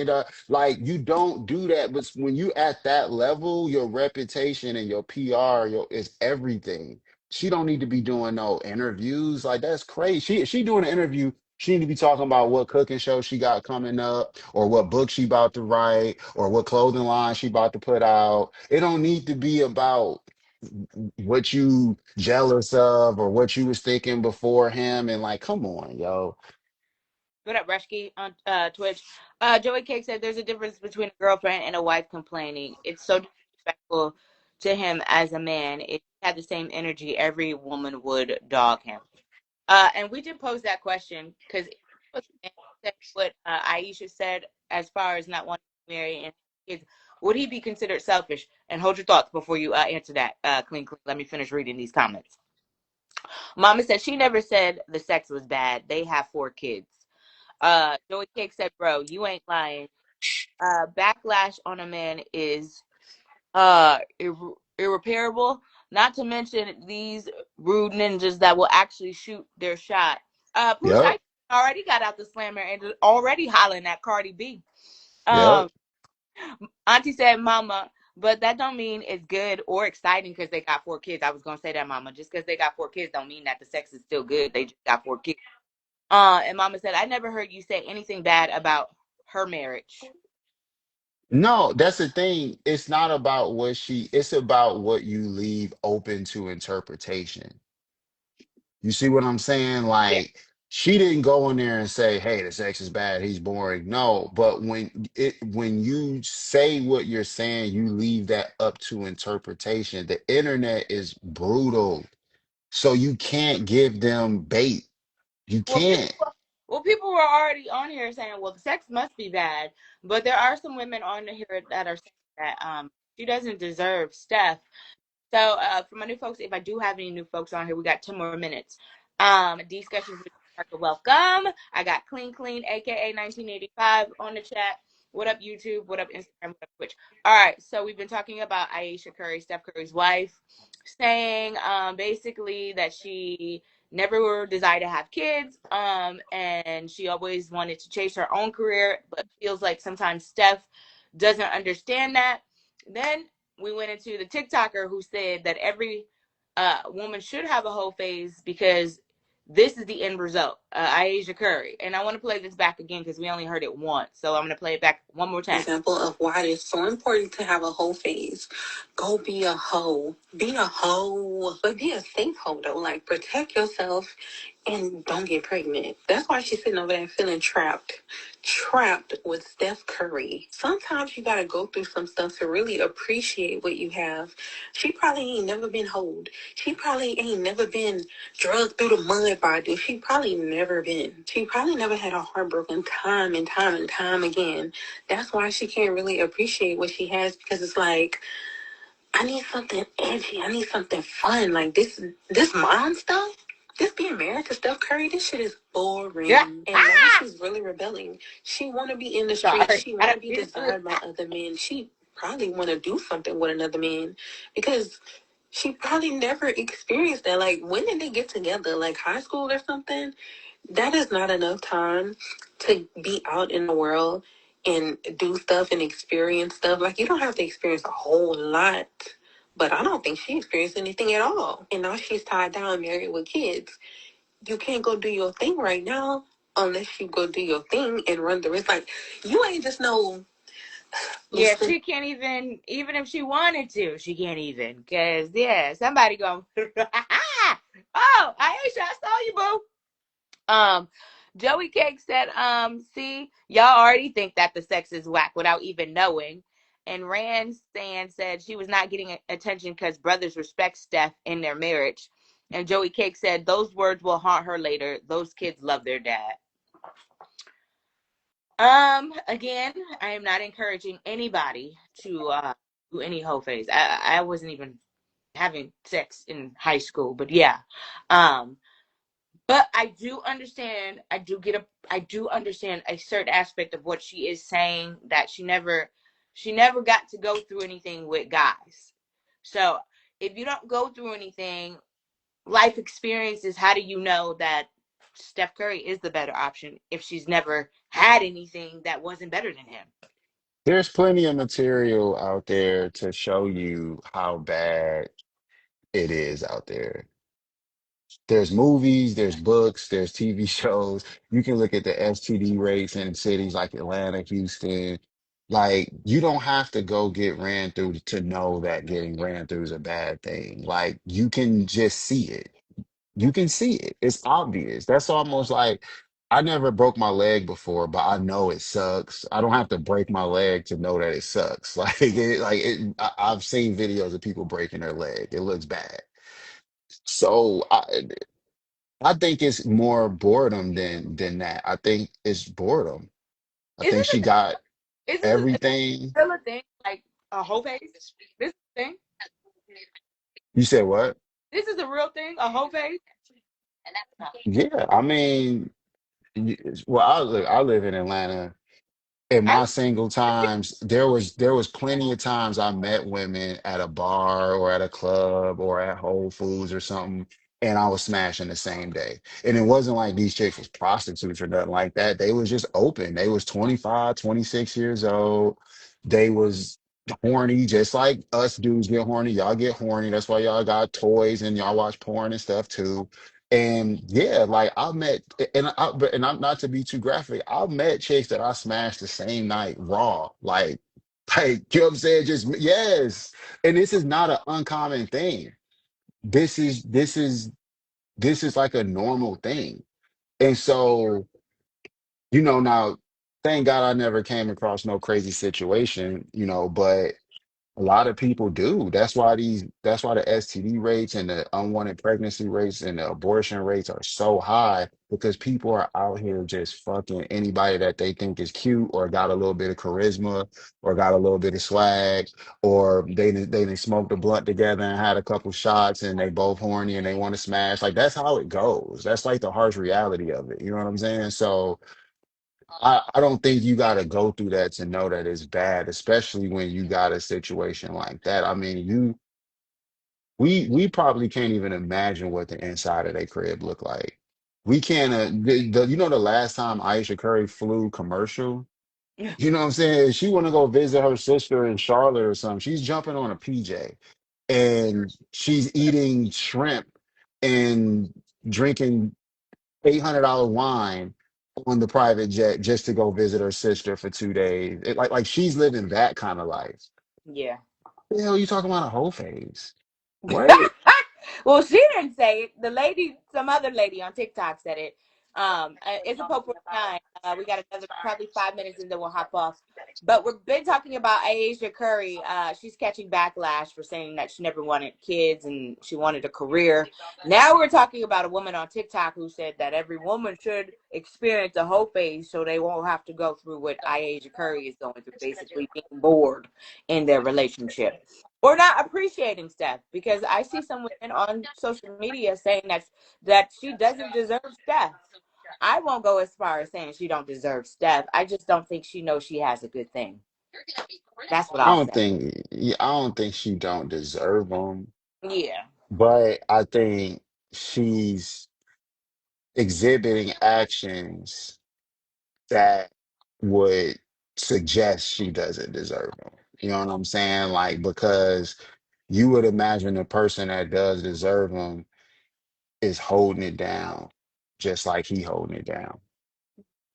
like you don't do that. But when you at that level, your reputation and your PR is everything. She don't need to be doing no interviews. Like that's crazy. She doing an interview. She need to be talking about what cooking show she got coming up or what book she about to write or what clothing line she about to put out. It don't need to be about what you jealous of or what you was thinking before him and like, come on, yo. What up, Reshki on Twitch? Joey Cake said there's a difference between a girlfriend and a wife complaining. It's so disrespectful to him as a man. If he had the same energy, every woman would dog him. And we did pose that question because what Aisha said as far as not wanting to marry and kids, would he be considered selfish? And hold your thoughts before you answer that. Clean. Let me finish reading these comments. Mama said she never said the sex was bad. They have 4 kids. Joey Cake said, "Bro, you ain't lying. Backlash on a man is irreparable. Not to mention these rude ninjas that will actually shoot their shot. Pooh Yep. Shiesty already got out the slammer and already hollering at Cardi B. Yep. Um, Auntie said, Mama, but that don't mean it's good or exciting because they got 4 kids. I was gonna say that, Mama. Just because they got 4 kids don't mean that the sex is still good. They just got 4 kids. And Mama said, I never heard you say anything bad about her marriage. No, that's the thing. It's not about it's about what you leave open to interpretation. You see what I'm saying? Yeah. Like she didn't go in there and say, "Hey, the sex is bad. He's boring." No, but when you say what you're saying, you leave that up to interpretation. The internet is brutal, so you can't give them bait. You Well, can't. people were already on here saying, "Well, the sex must be bad," but there are some women on here that are saying that she doesn't deserve Steph. So, for my new folks, if I do have any new folks on here, we got 10 more minutes. Discussions with Martha, welcome. I got Clean, aka 1985, on the chat. What up, YouTube? What up, Instagram? What up, Twitch? All right, so we've been talking about Ayesha Curry, Steph Curry's wife, saying basically that she never desired to have kids, and she always wanted to chase her own career, but feels like sometimes Steph doesn't understand that. Then we went into the TikToker who said that every woman should have a whole phase because this is the end result. Ayesha Curry. And I want to play this back again because we only heard it once. So I'm going to play it back one more time. Example of why it is so important to have a whole phase. Go be a hoe. Be a hoe. But be a safe hoe, though. Like, protect yourself and don't get pregnant. That's why she's sitting over there feeling trapped. Trapped with Steph Curry. Sometimes you gotta go through some stuff to really appreciate what you have. She probably ain't never been hoed. She probably ain't never been drugged through the mud by a dude. She probably never been. She probably never had a heartbroken time and time and time again. That's why she can't really appreciate what she has because it's like, I need something edgy. I need something fun. Like this mom stuff. This being married to Steph Curry, this shit is boring. Yeah. And now she's really rebelling. She want to be in the streets. She want to be desired by other men. She probably want to do something with another man because she probably never experienced that. Like, when did they get together? Like high school or something? That is not enough time to be out in the world and do stuff and experience stuff. Like, you don't have to experience a whole lot. But I don't think she experienced anything at all. And now she's tied down, married with kids. You can't go do your thing right now unless you go do your thing and run the risk. Like, you ain't just no. Yeah, she can't even if she wanted to, she can't even. Because, yeah, somebody going, oh, Aisha, I saw you, boo. Joey Cake said, see, y'all already think that the sex is whack without even knowing. And Rand Stan said she was not getting attention because brothers respect Steph in their marriage. And Joey Cake said those words will haunt her later. Those kids love their dad. Again, I am not encouraging anybody to do any whole phase. I wasn't even having sex in high school, but yeah. Um, but I do understand. I do understand a certain aspect of what she is saying, that she never got to go through anything with guys. So if you don't go through anything, life experiences, how do you know that Steph Curry is the better option if she's never had anything that wasn't better than him? There's plenty of material out there to show you how bad it is out there. There's movies, there's books, there's TV shows. You can look at the STD rates in cities like Atlanta, Houston. Like, you don't have to go get ran through to know that getting ran through is a bad thing. Like, you can just see it. You can see it. It's obvious. That's almost like I never broke my leg before, but I know it sucks. I don't have to break my leg to know that it sucks. I've seen videos of people breaking their leg. It looks bad. So I think it's more boredom than that. I think it's boredom. I Is think this she got a everything. still a thing? Like a whole face? This is a thing? You said what? This is a real thing? A whole face? Yeah, I mean, well, I live in Atlanta. In I my single times, there was plenty of times I met women at a bar or at a club or at Whole Foods or something, and I was smashing the same day. And it wasn't like these chicks was prostitutes or nothing like that. They was just open. They was 25, 26 years old. They was horny, just like us dudes get horny. Y'all get horny. That's why y'all got toys and y'all watch porn and stuff too. And yeah, like I met, and I'm not to be too graphic. I've met chicks that I smashed the same night raw, you know what I'm saying? Just yes. And this is not an uncommon thing. This is this is this is like a normal thing. And so, now, thank God I never came across no crazy situation, but a lot of people do. That's why the STD rates and the unwanted pregnancy rates and the abortion rates are so high, because people are out here just fucking anybody that they think is cute or got a little bit of charisma or got a little bit of swag, or they smoked a blunt together and had a couple shots and they both horny and they want to smash. Like, that's how it goes. That's like the harsh reality of it. You know what I'm saying? So I don't think you got to go through that to know that it's bad, especially when you got a situation like that. I mean, we probably can't even imagine what the inside of their crib look like. We can't. The last time Ayesha Curry flew commercial, you know what I'm saying? She want to go visit her sister in Charlotte or something. She's jumping on a PJ and she's eating shrimp and drinking $800 wine on the private jet just to go visit her sister for 2 days. Like she's living that kind of life. yeah. The hell you talking about a whole phase? What? Well, she didn't say it. The lady, some other lady on TikTok said it. It's a Pope 49. We got another probably 5 minutes and then we'll hop off. But we've been talking about Ayesha Curry. She's catching backlash for saying that she never wanted kids and she wanted a career. Now we're talking about a woman on TikTok who said that every woman should experience a whole phase so they won't have to go through what Ayesha Curry is going through, basically being bored in their relationship or not appreciating Steph, because I see some women on social media saying that she doesn't deserve Steph. I won't go as far as saying she don't deserve Steph. I just don't think she knows she has a good thing. That's what I I'll don't say. think yeah, I don't think she don't deserve them, Yeah. but I think she's exhibiting actions that would suggest she doesn't deserve them. You know what I'm saying? Like, because you would imagine the person that does deserve them is holding it down, just like he holding it down.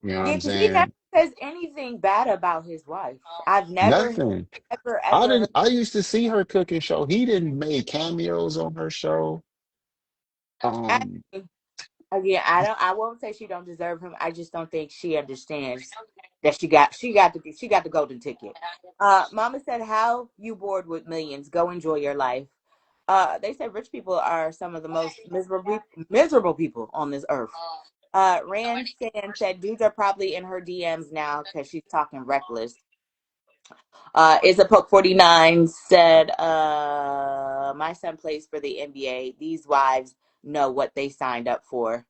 You know what Yeah, I'm because he never saying? says anything bad about his wife. I've never, Nothing. ever heard. I used to see her cooking show. He didn't make cameos on her show. Um, Again, I won't say she don't deserve him. I just don't think she understands that she got the golden ticket. Mama said, "How you bored with millions? Go enjoy your life." They said rich people are some of the most miserable people on this earth. Rand Stan said dudes are probably in her DMs now because she's talking reckless. Is a Poke 49 said, my son plays for the NBA. These wives know what they signed up for.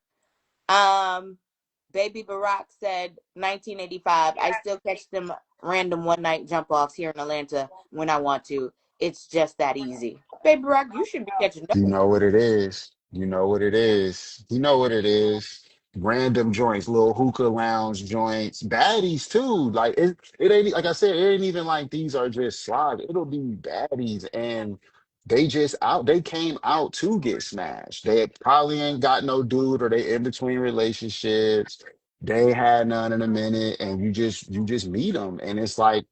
Um, Baby Barack said 1985. I still catch them random one night jump offs here in Atlanta when I want to. It's just that easy. Baby Barack, you shouldn't be catching You those. know what it is. You know what it is. You know what it is. Random joints, little hookah lounge joints, baddies too. Like it ain't like I said, it ain't even like these are just slogs. It'll be baddies, and they just out. They came out to get smashed. They probably ain't got no dude, or they in between relationships. They had none in a minute, and you just meet them, and it's like,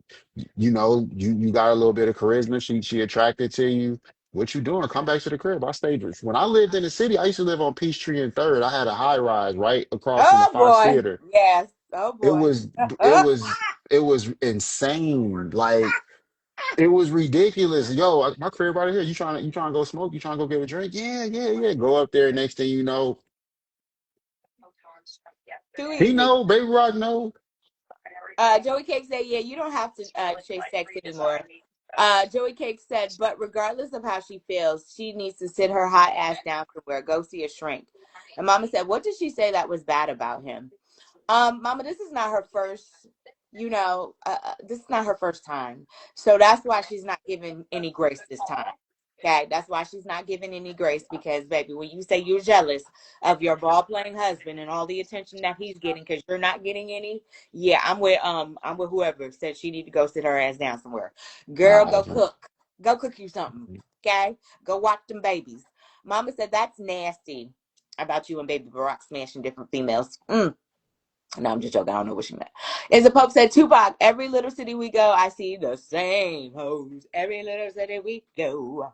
you got a little bit of charisma. She attracted to you. What you doing? Come back to the crib. I stayed. When I lived in the city, I used to live on Peachtree and Third. I had a high rise right across from the Oh Fox boy. Theater. Yes. Oh It boy. was it was it was insane. Like it was ridiculous. Yo, my crib right here. You trying to go smoke? You trying to go get a drink? Yeah, yeah, yeah. Go up there. Next thing you know, Too he easy. know, Baby Rock know. Joey Cake said, yeah, you don't have to chase sex anymore. Joey Cake said, but regardless of how she feels, she needs to sit her hot ass down somewhere, go see a shrink. And Mama said, what did she say that was bad about him? Mama, this is not her first, this is not her first time. So that's why she's not giving any grace this time. Okay, that's why she's not giving any grace because, baby, when you say you're jealous of your ball playing husband and all the attention that he's getting because you're not getting any, yeah, I'm with whoever said she need to go sit her ass down somewhere. Girl, Nah, go cook you something. Okay, go watch them babies. Mama said that's nasty about you and Baby Barack smashing different females. No, I'm just joking. I don't know what she meant. Is the Pope said, Tupac, every little city we go, I see the same hoes. Every little city we go.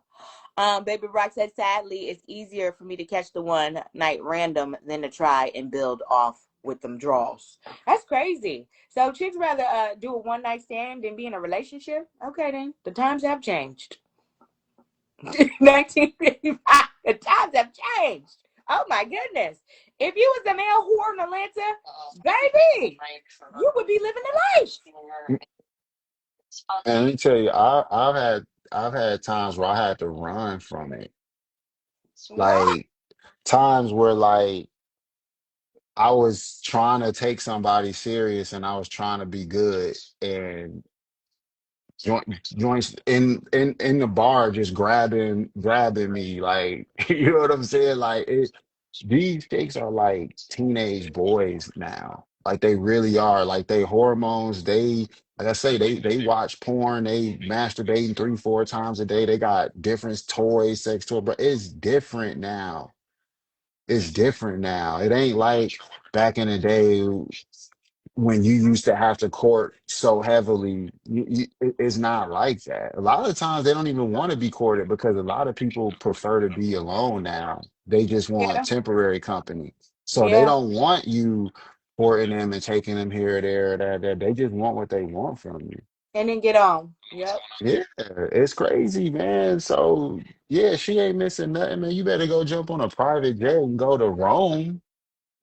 Baby Rock said, sadly, it's easier for me to catch the one night random than to try and build off with them draws. That's crazy. So chicks rather do a one night stand than be in a relationship? Okay then. The times have changed. 1955. The times have changed. Oh my goodness. If you was a male whore in Atlanta, baby, you would be living the life. and let me tell you, I've had times where I had to run from it. What? Like times where like I was trying to take somebody serious and I was trying to be good and joints in the bar just grabbing me like you know what I'm saying? Like these chicks are like teenage boys now. Like they really are. Like they hormones, they like I say, they watch porn, they masturbating 3, 4 times a day. They got different toys, sex toys, but it's different now. It's different now. It ain't like back in the day when you used to have to court so heavily. It's not like that. A lot of times they don't even want to be courted because a lot of people prefer to be alone now. They just want Yeah, temporary company. So they yeah. don't want you courting them and taking them here, there, that, that. They just want what they want from you. And then get on. Yep. Yeah, it's crazy, man. So yeah, she ain't missing nothing, man. You better go jump on a private jet and go to Rome.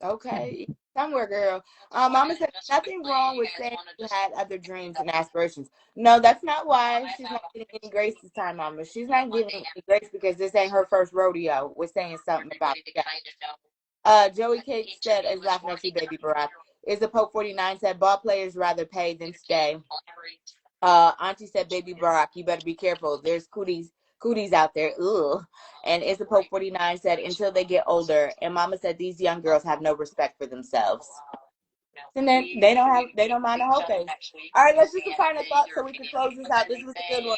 Okay. Somewhere, girl. Mama said nothing wrong with saying you had other dreams and aspirations. No, that's not why she's not getting any grace this time, Mama. She's not giving any grace because this ain't her first rodeo with saying something about that. Joey Cake said is laughing at you, baby Barack. Is the Pope 49 said ball players rather pay than stay. Auntie said, baby Barack, you better be careful. There's cooties out there. Ugh. And Is the Pope 49 said until they get older. And Mama said these young girls have no respect for themselves. And then they don't mind a whole face. All right, let's do some final thoughts so we can close this out. This was a good one.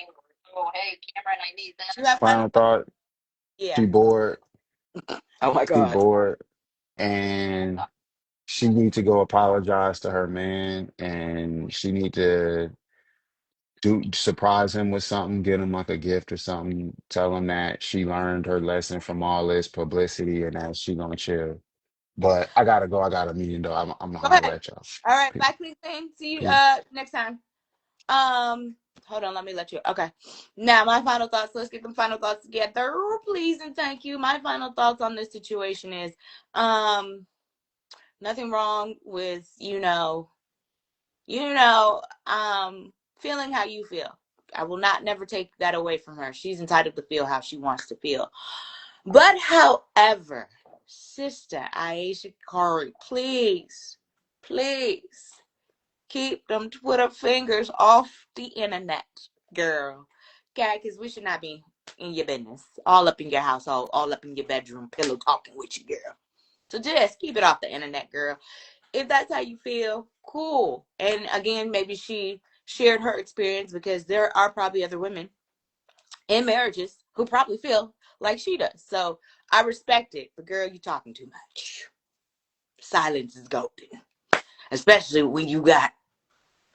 You have final Final thoughts? thought, Yeah. she bored, Oh my she God. bored, and she need to go apologize to her man, and she need to do surprise him with something, get him like a gift or something, tell him that she learned her lesson from all this publicity and that she gonna chill. But I gotta go. I got a meeting though. I'm gonna Go holler ahead. at y'all. All right. Peace. Bye, Queen Queen. See you Peace. next time. Hold on, let me let you. Okay. Now my final thoughts. Let's get them final thoughts together. Please and thank you. My final thoughts on this situation is nothing wrong with, feeling how you feel. I will not never take that away from her. She's entitled to feel how she wants to feel. But however, sister Ayesha Curry, please keep them Twitter fingers off the internet, girl. Okay, because we should not be in your business, all up in your household, all up in your bedroom, pillow talking with you, girl. So just keep it off the internet, girl. If that's how you feel, cool. And again, maybe she shared her experience because there are probably other women in marriages who probably feel like she does. So I respect it. But girl, you talking too much. Silence is golden. Especially when you got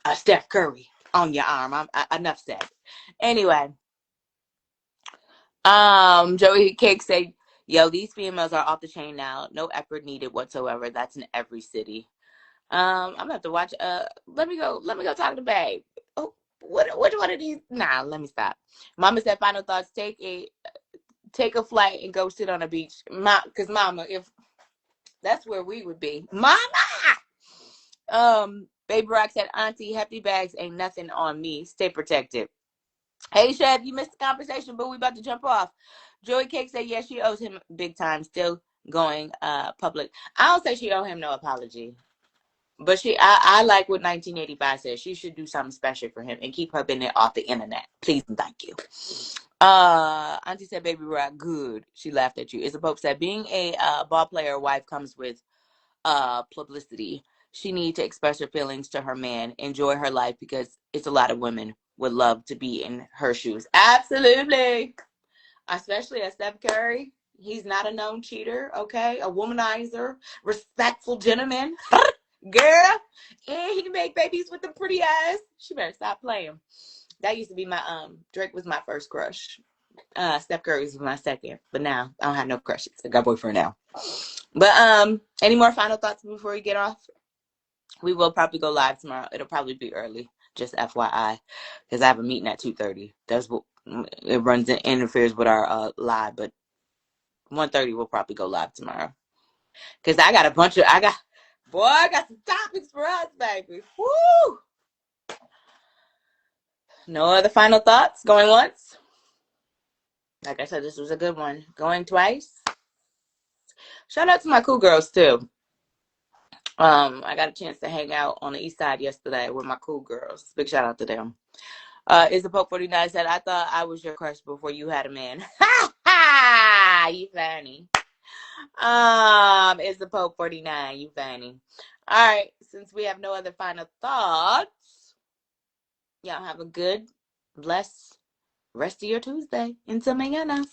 a Steph Curry on your arm. Enough said. Anyway, Joey Cake said, "Yo, these females are off the chain now. No effort needed whatsoever. That's in every city." I'm gonna have to watch. Let me go. Let me go talk to Babe. Oh, which one of these? Nah, let me stop. Mama said, "Final thoughts. Take a flight and go sit on a beach, Cause Mama, if that's where we would be, Mama." Baby Rock said, "Auntie, hefty bags ain't nothing on me. Stay protected." Hey, Chef, you missed the conversation, but we about to jump off. Joey Cake said, "Yeah, she owes him big time. Still going public." I don't say she owe him no apology. But I like what 1985 says. She should do something special for him and keep her business off the internet. Please and thank you. Auntie said, "Baby Rock, good." She laughed at you. Isa Pope said, "Being a ball player wife comes with publicity. She needs to express her feelings to her man, enjoy her life because it's a lot of women would love to be in her shoes." Absolutely. Especially a Steph Curry. He's not a known cheater, okay? A womanizer, respectful gentleman. Girl, and he can make babies with the pretty eyes. She better stop playing. That used to be my Drake was my first crush. Steph Curry was my second, but now I don't have no crushes. I got a boyfriend now. But any more final thoughts before we get off? We will probably go live tomorrow. It'll probably be early, just FYI, because I have a meeting at 2:30. That's what it runs and interferes with our live, but 1:30 we'll probably go live tomorrow. Because I got I got some topics for us, baby. Woo! No other final thoughts? Going once? Like I said, this was a good one. Going twice? Shout out to my cool girls too. I got a chance to hang out on the east side yesterday with my cool girls. Big shout out to them. Is the Pope 49 said, "I thought I was your crush before you had a man." Ha ha! You funny. Is the Pope 49. You funny. All right. Since we have no other final thoughts, y'all have a good, blessed rest of your Tuesday. Until mañana.